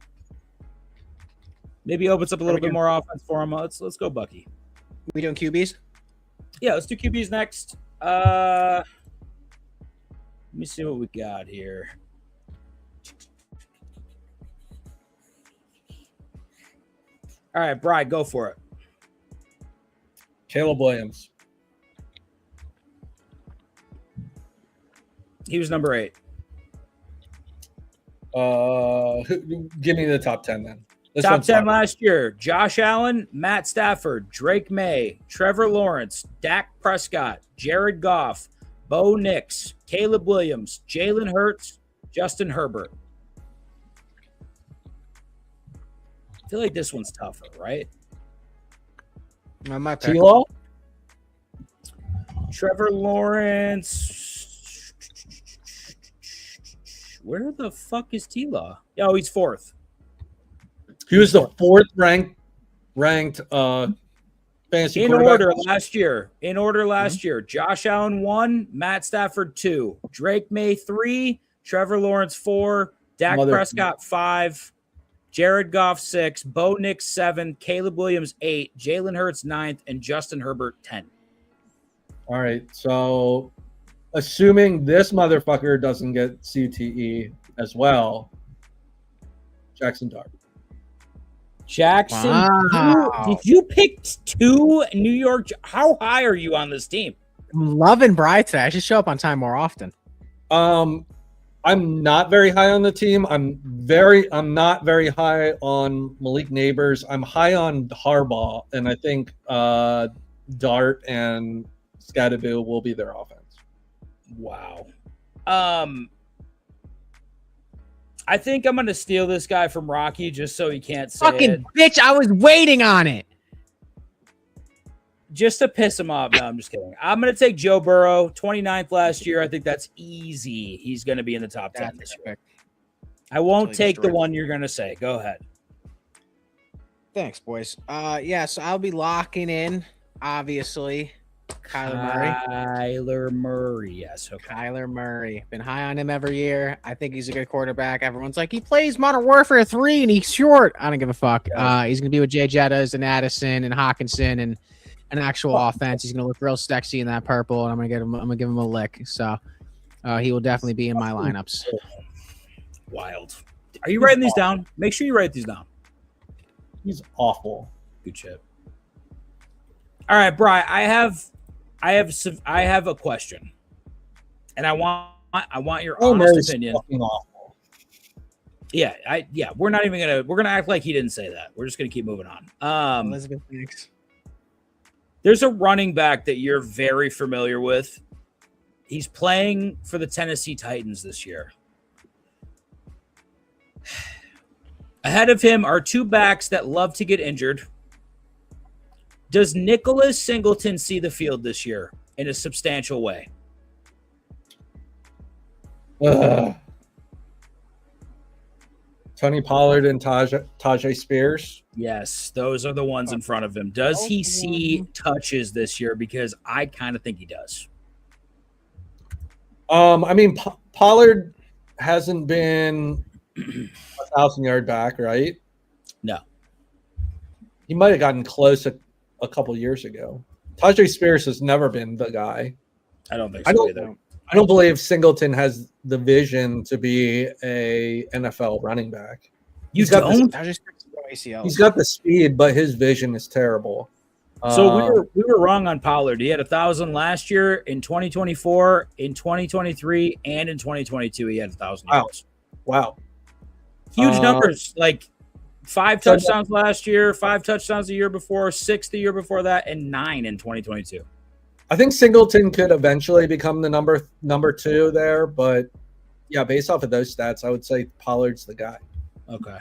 Speaker 4: Maybe opens up a little bit more offense for him. Let's go Bucky.
Speaker 3: We doing QBs?
Speaker 4: Yeah, let's do QBs next. Let me see what we got here. All right, Bri, go for it.
Speaker 5: Caleb Williams.
Speaker 4: He was number 8.
Speaker 5: Give me the top 10 then.
Speaker 4: Top 10 last year: Josh Allen, Matt Stafford, Drake May, Trevor Lawrence, Dak Prescott, Jared Goff, Bo Nix, Caleb Williams, Jalen Hurts, Justin Herbert. I feel like this one's tougher, right?
Speaker 3: My pick.
Speaker 5: T-Law?
Speaker 4: Trevor Lawrence. Where the fuck is T-Law? Oh, he's 4th.
Speaker 5: He was the 4th ranked fantasy
Speaker 4: In
Speaker 5: quarterback.
Speaker 4: order last year. Josh Allen 1, Matt Stafford 2, Drake May 3, Trevor Lawrence 4, Dak Prescott 5, Jared Goff 6, Bo Nix 7, Caleb Williams 8, Jalen Hurts 9th, and Justin Herbert 10.
Speaker 5: All right, so assuming this motherfucker doesn't get CTE as well, Jackson Dart.
Speaker 4: Jackson,
Speaker 3: Wow.
Speaker 4: did you pick 2 New York? How high are you on this team?
Speaker 3: I'm loving Bri today. I should show up on time more often.
Speaker 5: I'm not very high on the team. I'm not very high on Malik Neighbors. I'm high on Harbaugh, and I think Dart and Scadaboo will be their offense.
Speaker 4: Wow. I think I'm going to steal this guy from Rocky just so he can't say
Speaker 3: Fucking
Speaker 4: it.
Speaker 3: bitch, I was waiting on it.
Speaker 4: Just to piss him off. No, I'm just kidding. I'm going to take Joe Burrow, 29th last year. I think that's easy. He's going to be in the top 10 this year. I won't take the one you're going to say. Go ahead.
Speaker 3: Thanks, boys. Yeah, so I'll be locking in, obviously,
Speaker 4: Kyler Murray. Yes. Okay.
Speaker 3: Kyler Murray. Been high on him every year. I think he's a good quarterback. Everyone's like, he plays Modern Warfare 3 and he's short. I don't give a fuck. He's going to be with Jay Jettas and Addison and Hawkinson and an actual offense. He's going to look real sexy in that purple, and I'm going to give him a lick. So he will definitely be in my lineups.
Speaker 4: Wild. Are you writing these down? Make sure you write these down.
Speaker 5: He's awful.
Speaker 4: Good shit. All right, Bri, I have a question, and I want your honest opinion.
Speaker 5: Fucking awful.
Speaker 4: Yeah, we're not even we're gonna act like he didn't say that. We're just gonna keep moving on.
Speaker 3: Elizabeth Phoenix.
Speaker 4: There's a running back that you're very familiar with. He's playing for the Tennessee Titans this year. Ahead of him are 2 backs that love to get injured. Does Nicholas Singleton see the field this year in a substantial way?
Speaker 5: Tony Pollard and Tajay Spears.
Speaker 4: Yes, those are the ones in front of him. Does he see touches this year? Because I kind of think he does.
Speaker 5: I mean, Pollard hasn't been 1,000-yard back, right?
Speaker 4: No.
Speaker 5: He might have gotten close a couple years ago. Tajay Spears has never been the guy.
Speaker 4: I don't think so either.
Speaker 5: I don't believe Singleton has the vision to be a NFL running back. He's got the speed, but his vision is terrible.
Speaker 4: So we were wrong on Pollard. He had 1,000 last year, in 2024, in 2023, and in 2022 he had 1,000 yards.
Speaker 5: Wow.
Speaker 4: Huge numbers, like 5 touchdowns last year, 5 touchdowns the year before, 6 the year before that, and 9 in 2022.
Speaker 5: I think Singleton could eventually become the number 2 there, but yeah, based off of those stats, I would say Pollard's the guy.
Speaker 4: Okay.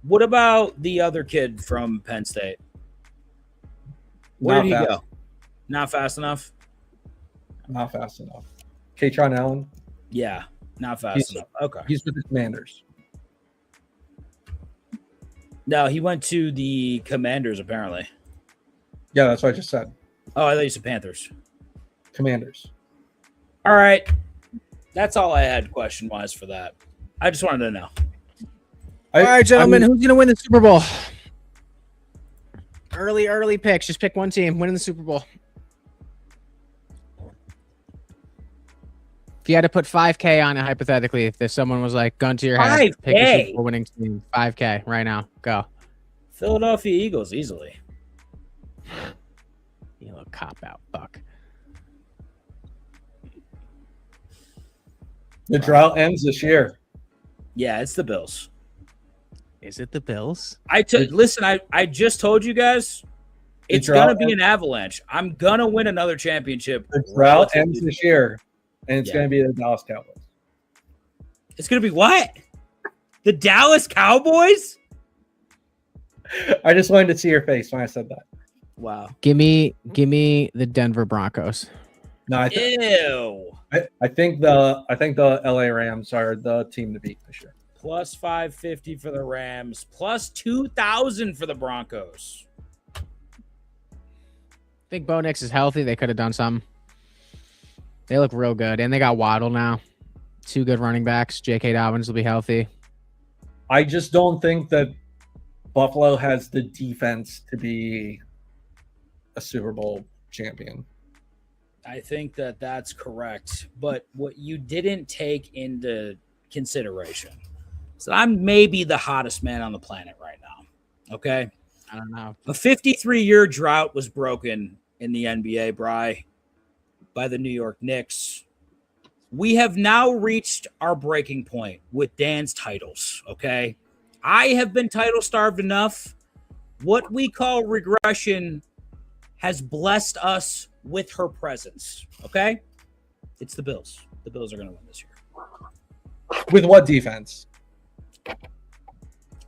Speaker 4: What about the other kid from Penn State? Where did he go? Not fast enough?
Speaker 5: Not fast enough. Katron Allen?
Speaker 4: Yeah, not fast enough. Okay.
Speaker 5: He's with the Commanders.
Speaker 4: No, he went to the Commanders, apparently.
Speaker 5: Yeah, that's what I just said.
Speaker 4: Oh, I thought you said Panthers.
Speaker 5: Commanders.
Speaker 4: All right. That's all I had question-wise for that. I just wanted to know.
Speaker 3: All right, gentlemen, who's going to win the Super Bowl? Early picks. Just pick one team winning the Super Bowl. If you had to put $5K on it, hypothetically, if someone was like, gun to your head, pick a Super Bowl winning team, $5K right now. Go.
Speaker 4: Philadelphia Eagles, easily.
Speaker 3: You little cop-out fuck.
Speaker 5: The drought ends this year.
Speaker 4: Yeah, it's the Bills.
Speaker 3: Is it the Bills?
Speaker 4: Listen, I just told you guys, it's going to be an avalanche. I'm going to win another championship.
Speaker 5: The drought ends this year, and it's going to be the Dallas Cowboys.
Speaker 4: It's going to be what? The Dallas Cowboys?
Speaker 5: I just wanted to see your face when I said that.
Speaker 4: Wow.
Speaker 3: Give me the Denver Broncos.
Speaker 5: No, I think the LA Rams are the team to beat this year.
Speaker 4: Plus 550 for the Rams, plus 2,000 for the Broncos.
Speaker 3: I think Bo Nix is healthy. They could have done something. They look real good, and they got Waddle now. 2 good running backs. J.K. Dobbins will be healthy.
Speaker 5: I just don't think that Buffalo has the defense to be a Super Bowl champion.
Speaker 4: I think that's correct. But what you didn't take into consideration is that I'm maybe the hottest man on the planet right now. Okay?
Speaker 3: I don't know.
Speaker 4: A 53-year drought was broken in the NBA, Bri, by the New York Knicks. We have now reached our breaking point with Dan's titles, okay? I have been title starved enough. What we call regression has blessed us with her presence, okay? It's the Bills. The Bills are going to win this year.
Speaker 5: With what defense?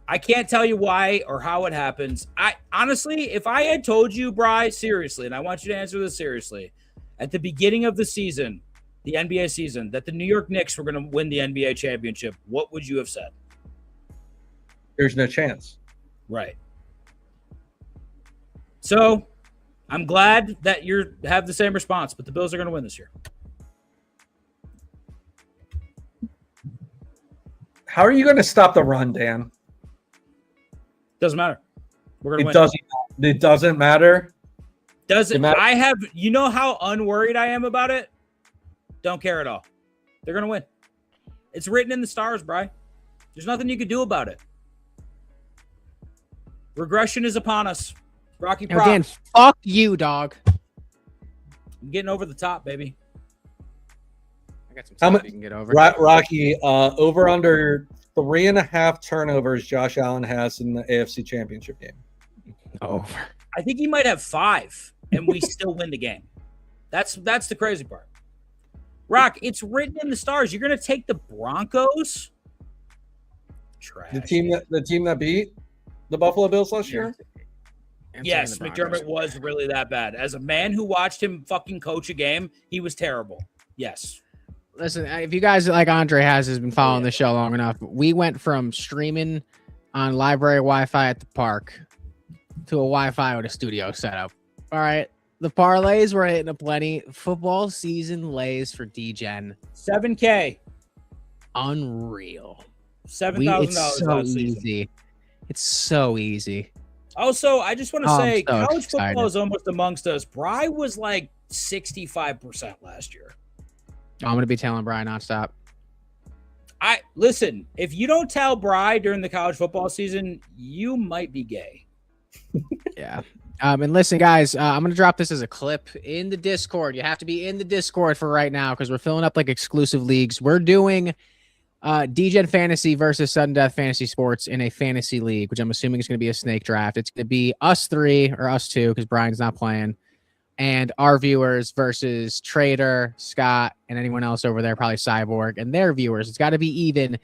Speaker 4: I can't tell you why or how it happens. I honestly, if I had told you, Bri, seriously, and I want you to answer this seriously, at the beginning of the season, the NBA season, that the New York Knicks were going to win the NBA championship, what would you have said?
Speaker 5: There's no chance.
Speaker 4: Right. So I'm glad that you have the same response, but the Bills are going to win this year.
Speaker 5: How are you going to stop the run, Dan?
Speaker 4: Doesn't matter. We're going to win.
Speaker 5: It doesn't matter.
Speaker 4: Doesn't you know how unworried I am about it? Don't care at all. They're going to win. It's written in the stars, Bri. There's nothing you can do about it. Regression is upon us. Rocky Prop.
Speaker 3: Again, fuck you, dog.
Speaker 4: I'm getting over the top, baby.
Speaker 3: I got some stuff you can get over.
Speaker 5: Rocky, over under 3.5 turnovers Josh Allen has in the AFC Championship game.
Speaker 3: Over.
Speaker 4: I think he might have 5, and we still win the game. That's the crazy part. Rock, it's written in the stars. You're going to take the Broncos? Trash.
Speaker 5: The team that beat the Buffalo Bills last year?
Speaker 4: Yes, McDermott was really that bad. As a man who watched him fucking coach a game, he was terrible. Yes.
Speaker 3: Listen, if you guys like Andre has been following the show long enough, we went from streaming on library Wi-Fi at the park to a Wi-Fi with a studio setup. All right. The parlays were hitting a plenty. Football season lays for DGen.
Speaker 4: $7K.
Speaker 3: Unreal.
Speaker 4: $7,000.
Speaker 3: It's so easy. It's so easy.
Speaker 4: Also, I just want to say college
Speaker 3: excited.
Speaker 4: football is almost amongst us. Bri was like 65% last year.
Speaker 3: I'm going to be telling Brian nonstop.
Speaker 4: Listen, if you don't tell Bri during the college football season, you might be gay.
Speaker 3: Yeah. And listen, guys, I'm going to drop this as a clip in the Discord. You have to be in the Discord for right now because we're filling up like exclusive leagues. We're doing DGen Fantasy versus Sudden Death Fantasy Sports in a fantasy league, which I'm assuming is going to be a snake draft. It's going to be us 3 or us 2 because Brian's not playing, and our viewers versus Trader, Scott, and anyone else over there, probably Cyborg, and their viewers. It's got to be even.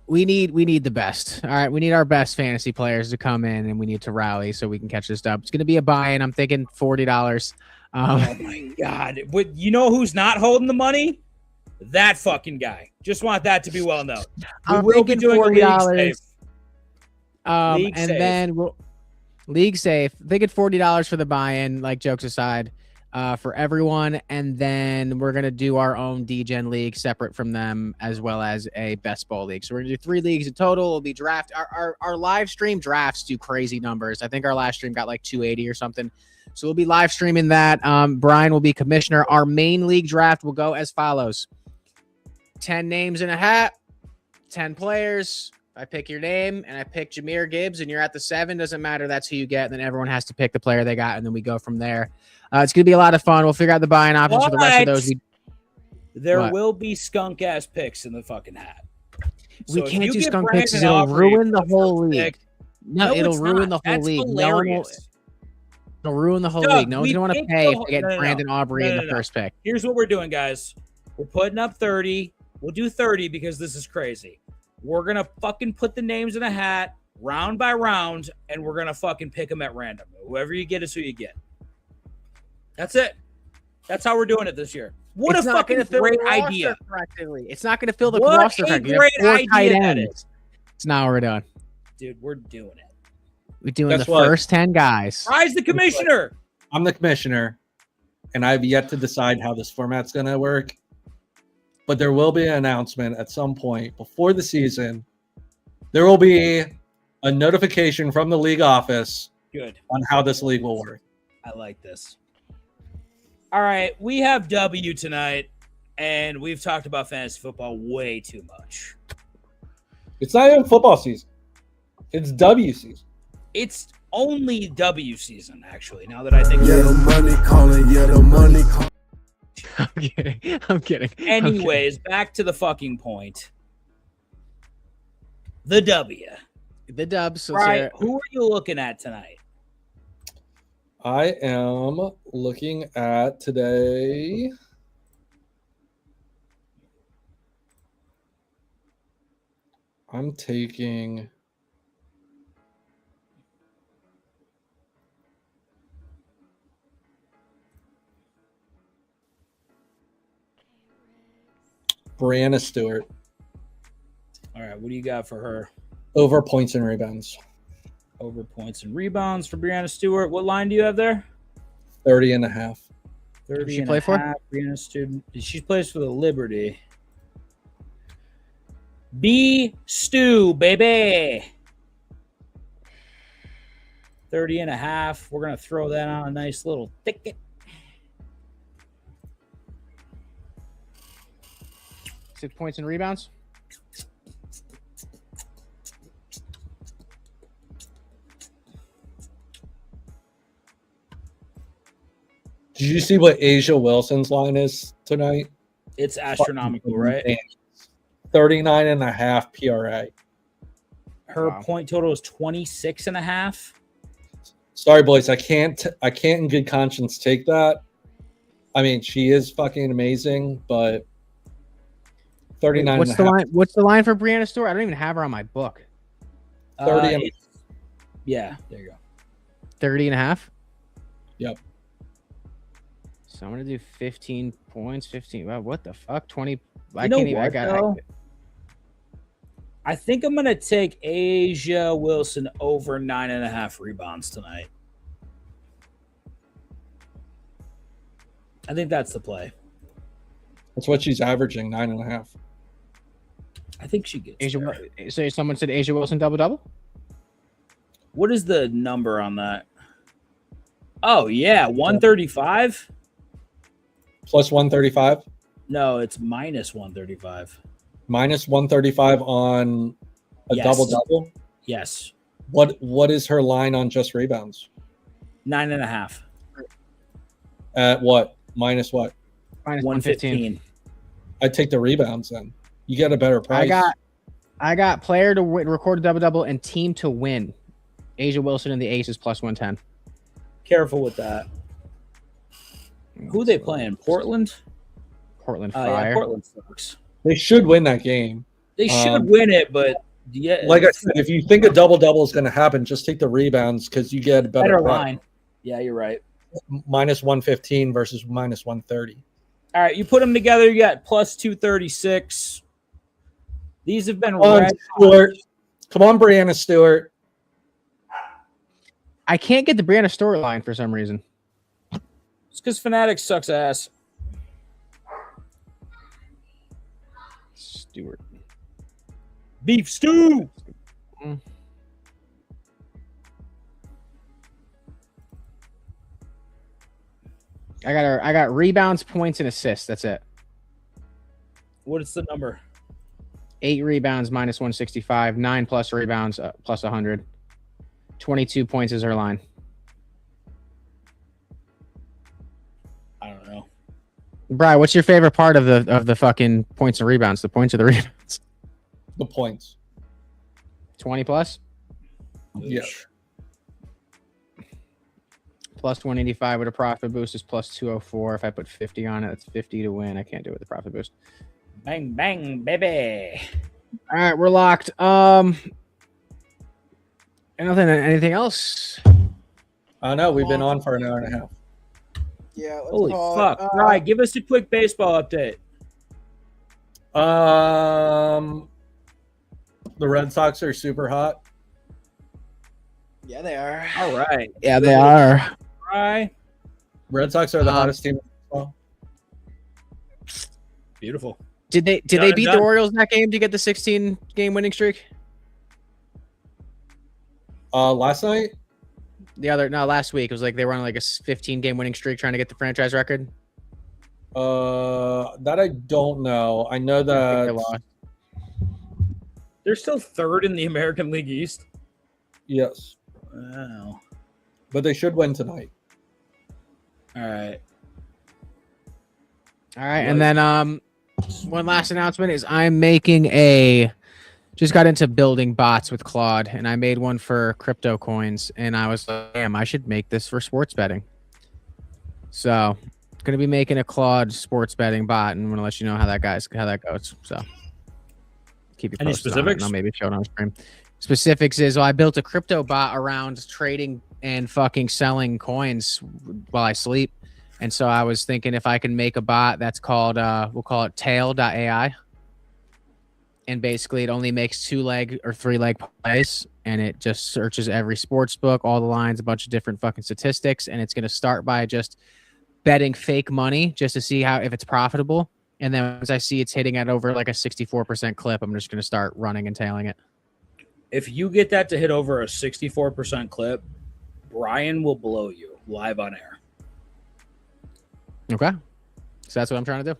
Speaker 3: We need the best. All right, we need our best fantasy players to come in, and we need to rally so we can catch this up. It's going to be a buy-in. I'm thinking $40.
Speaker 4: Oh my God! But you know who's not holding the money? That fucking guy. Just want that to be well known.
Speaker 3: I'm thinking $40.
Speaker 4: League
Speaker 3: and
Speaker 4: safe.
Speaker 3: then we'll league safe. They get $40 for the buy-in. Like, jokes aside, for everyone, and then we're gonna do our own D-Gen league separate from them, as well as a best ball league. So we're gonna do 3 leagues in total. It'll be draft. Our live stream drafts do crazy numbers. I think our last stream got like 280 or something. So we'll be live streaming that. Brian will be commissioner. Our main league draft will go as follows: 10 names in a hat, 10 players. I pick your name and I pick Jahmyr Gibbs and you're at the 7, doesn't matter. That's who you get. And then everyone has to pick the player they got. And then we go from there. It's going to be a lot of fun. We'll figure out the buying options for the rest of those.
Speaker 4: There will be skunk ass picks in the fucking hat.
Speaker 3: We can't do skunk picks. It'll ruin the whole league. No, it'll ruin the whole league. It'll ruin the whole league. No one's going to want to pay if they get Brandon Aubrey in the first pick.
Speaker 4: Here's what we're doing, guys. We're putting up 30. We'll do 30 because this is crazy. We're going to fucking put the names in a hat round by round, and we're going to fucking pick them at random. Whoever you get is who you get. That's it. That's how we're doing it this year. What a fucking great idea.
Speaker 3: It's not going to fill the roster correctly.
Speaker 4: What a great idea that is.
Speaker 3: It's not what we're doing.
Speaker 4: Dude, we're doing it.
Speaker 3: We're doing the first 10 guys.
Speaker 4: Prize the commissioner.
Speaker 5: I'm the commissioner, and I've yet to decide how this format's going to work. But there will be an announcement at some point before the season. There will be a notification from the league office on how this league will work.
Speaker 4: I like this. All right, we have W tonight, and we've talked about fantasy football way too much.
Speaker 5: It's not even football season. It's W season.
Speaker 4: It's only W season, actually, now that I think
Speaker 2: Yeah, the money calling. Yeah, the money calling.
Speaker 3: I'm kidding.
Speaker 4: Anyways, back to the fucking point. The W.
Speaker 3: The Dubs.
Speaker 4: Right. Who are you looking at tonight?
Speaker 5: I am looking at today. I'm taking Brianna Stewart.
Speaker 4: All right, what do you got for her?
Speaker 5: Over points and rebounds.
Speaker 4: Over points and rebounds for Brianna Stewart. What line do you have there?
Speaker 5: 30 and a half.
Speaker 4: 30
Speaker 3: she
Speaker 4: and
Speaker 3: play
Speaker 4: a
Speaker 3: for?
Speaker 4: half. Brianna Stewart. She plays for the Liberty. B Stew, baby. 30 and a half. We're going to throw that on a nice little ticket.
Speaker 3: Six points and rebounds.
Speaker 5: Did you see what Asia Wilson's line is tonight?
Speaker 4: It's astronomical, right?
Speaker 5: 39 and a half PRA.
Speaker 4: Her point total is 26 and a half.
Speaker 5: Sorry, boys. I can't in good conscience take that. I mean, she is fucking amazing, but 39
Speaker 3: What's the line? What's the line for Brianna Stewart? I don't even have her on my book.
Speaker 5: 30
Speaker 4: yeah, there you go.
Speaker 3: 30 and a half?
Speaker 5: Yep.
Speaker 3: So I'm going to do 15 points, 15. Wow, what the fuck? 20. I
Speaker 4: know
Speaker 3: can't even.
Speaker 4: what, I think I'm going to take Asia Wilson over 9.5 rebounds tonight. I think that's the play.
Speaker 5: That's what she's averaging, 9.5.
Speaker 4: I think she gets
Speaker 3: Asia. So someone said Asia Wilson double-double?
Speaker 4: What is the number on that? Oh, yeah, 135?
Speaker 5: Plus 135?
Speaker 4: No, it's minus 135.
Speaker 5: Minus 135 on a double-double?
Speaker 4: Yes.
Speaker 5: What is her line on just rebounds?
Speaker 4: 9.5.
Speaker 5: At what? Minus what?
Speaker 3: Minus 115.
Speaker 5: I'd take the rebounds then. You get a better price.
Speaker 3: I got player to record a double-double and team to win. Asia Wilson and the Aces plus 110.
Speaker 4: Careful with that. Who are they playing? Portland?
Speaker 3: Portland Fire.
Speaker 4: Yeah, Portland sucks.
Speaker 5: They should win that game.
Speaker 4: They should win it, but yeah.
Speaker 5: Like I said, if you think a double-double is going to happen, just take the rebounds because you get a better
Speaker 4: line. Yeah, you're right.
Speaker 5: Minus 115 versus minus 130.
Speaker 4: All right, you put them together, you got plus 236. These have been
Speaker 5: Come on, Brianna Stewart.
Speaker 3: I can't get the Brianna storyline for some reason.
Speaker 4: It's because Fanatics sucks ass.
Speaker 3: Stewart.
Speaker 4: Beef stew.
Speaker 3: I got rebounds, points, and assists. That's it.
Speaker 4: What is the number?
Speaker 3: 8 rebounds minus 165, 9 plus rebounds plus 100. 22 points is her line.
Speaker 4: I don't know.
Speaker 3: Bri, what's your favorite part of the fucking points and rebounds? The points or the rebounds?
Speaker 5: The points.
Speaker 3: 20 plus?
Speaker 5: Yeah.
Speaker 3: Plus 185 with a profit boost is plus 204. If I put 50 on it, that's 50 to win. I can't do it with the profit boost.
Speaker 4: Bang, bang, baby.
Speaker 3: All right, we're locked. Anything else?
Speaker 5: No, we've been on for an hour and a half.
Speaker 2: Yeah. Let's
Speaker 4: Holy
Speaker 2: call
Speaker 4: fuck.
Speaker 2: it,
Speaker 4: All right, give us a quick baseball update.
Speaker 5: The Red Sox are super hot.
Speaker 2: Yeah, they are.
Speaker 4: All right.
Speaker 3: Yeah, they are.
Speaker 4: All right.
Speaker 5: Red Sox are the hottest team in baseball.
Speaker 4: Beautiful.
Speaker 3: Did they
Speaker 4: Done,
Speaker 3: beat
Speaker 4: done.
Speaker 3: the Orioles in that game to get the 16 game winning streak?
Speaker 5: Last night?
Speaker 3: Last week. It was like they were on like a 15 game winning streak trying to get the franchise record.
Speaker 5: That I don't know. I know
Speaker 3: I think they
Speaker 5: that.
Speaker 3: lost.
Speaker 4: They're still third in the American League East.
Speaker 5: Yes,
Speaker 4: Wow.
Speaker 5: but they should win tonight.
Speaker 4: All right.
Speaker 3: All right, and then one last announcement is just got into building bots with Claude, and I made one for crypto coins, and I was like, damn, I should make this for sports betting. So going to be making a Claude sports betting bot, and I'm going to let you know how that goes. So keep you posted.
Speaker 4: Any specifics?
Speaker 3: I'll maybe show it on screen. Specifics is, I built a crypto bot around trading and fucking selling coins while I sleep. And so I was thinking if I can make a bot that's called, we'll call it tail.ai. And basically it only makes 2-leg or 3-leg plays. And it just searches every sports book, all the lines, a bunch of different fucking statistics. And it's going to start by just betting fake money just to see if it's profitable. And then once I see it's hitting at over like a 64% clip, I'm just going to start running and tailing it.
Speaker 4: If you get that to hit over a 64% clip, Brian will blow you live on air.
Speaker 3: Okay. So that's what I'm trying to do.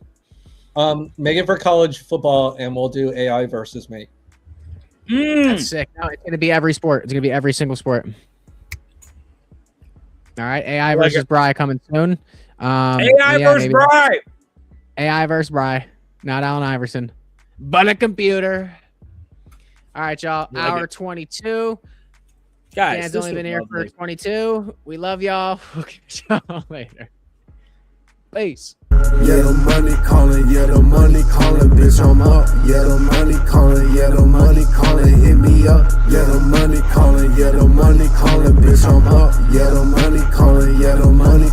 Speaker 5: Make it for college football, and we'll do AI versus me.
Speaker 3: That's sick. No, it's going to be every sport. It's going to be every single sport. All right. AI versus Bri coming soon.
Speaker 4: AI versus Bri.
Speaker 3: AI versus Bri. Not Allen Iverson, but a computer. All right, y'all. Hour 22.
Speaker 4: Guys,
Speaker 3: Dan's only been here for 22. We love y'all. We'll catch y'all later. Peace.
Speaker 2: Yeah, the money calling, bitch, I'm up. Yeah, the money calling, hit me up. Yeah, the money calling, bitch, I'm up. Yeah, the money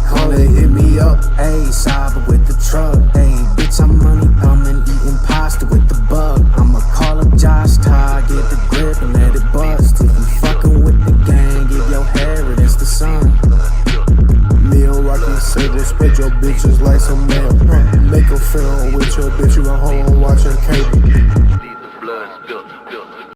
Speaker 2: calling, hit me up. Ayy, Saba with the truck. Ayy, bitch, I'm money thumbing, eating pasta with the bug. I'ma call up Josh Todd, get the grip and let it bust. If you fucking with the gang, give your hair, it's the sun. Meal rockin' sable, spread your bitches like some mail. Make a film with your bitch, you at home watching cable.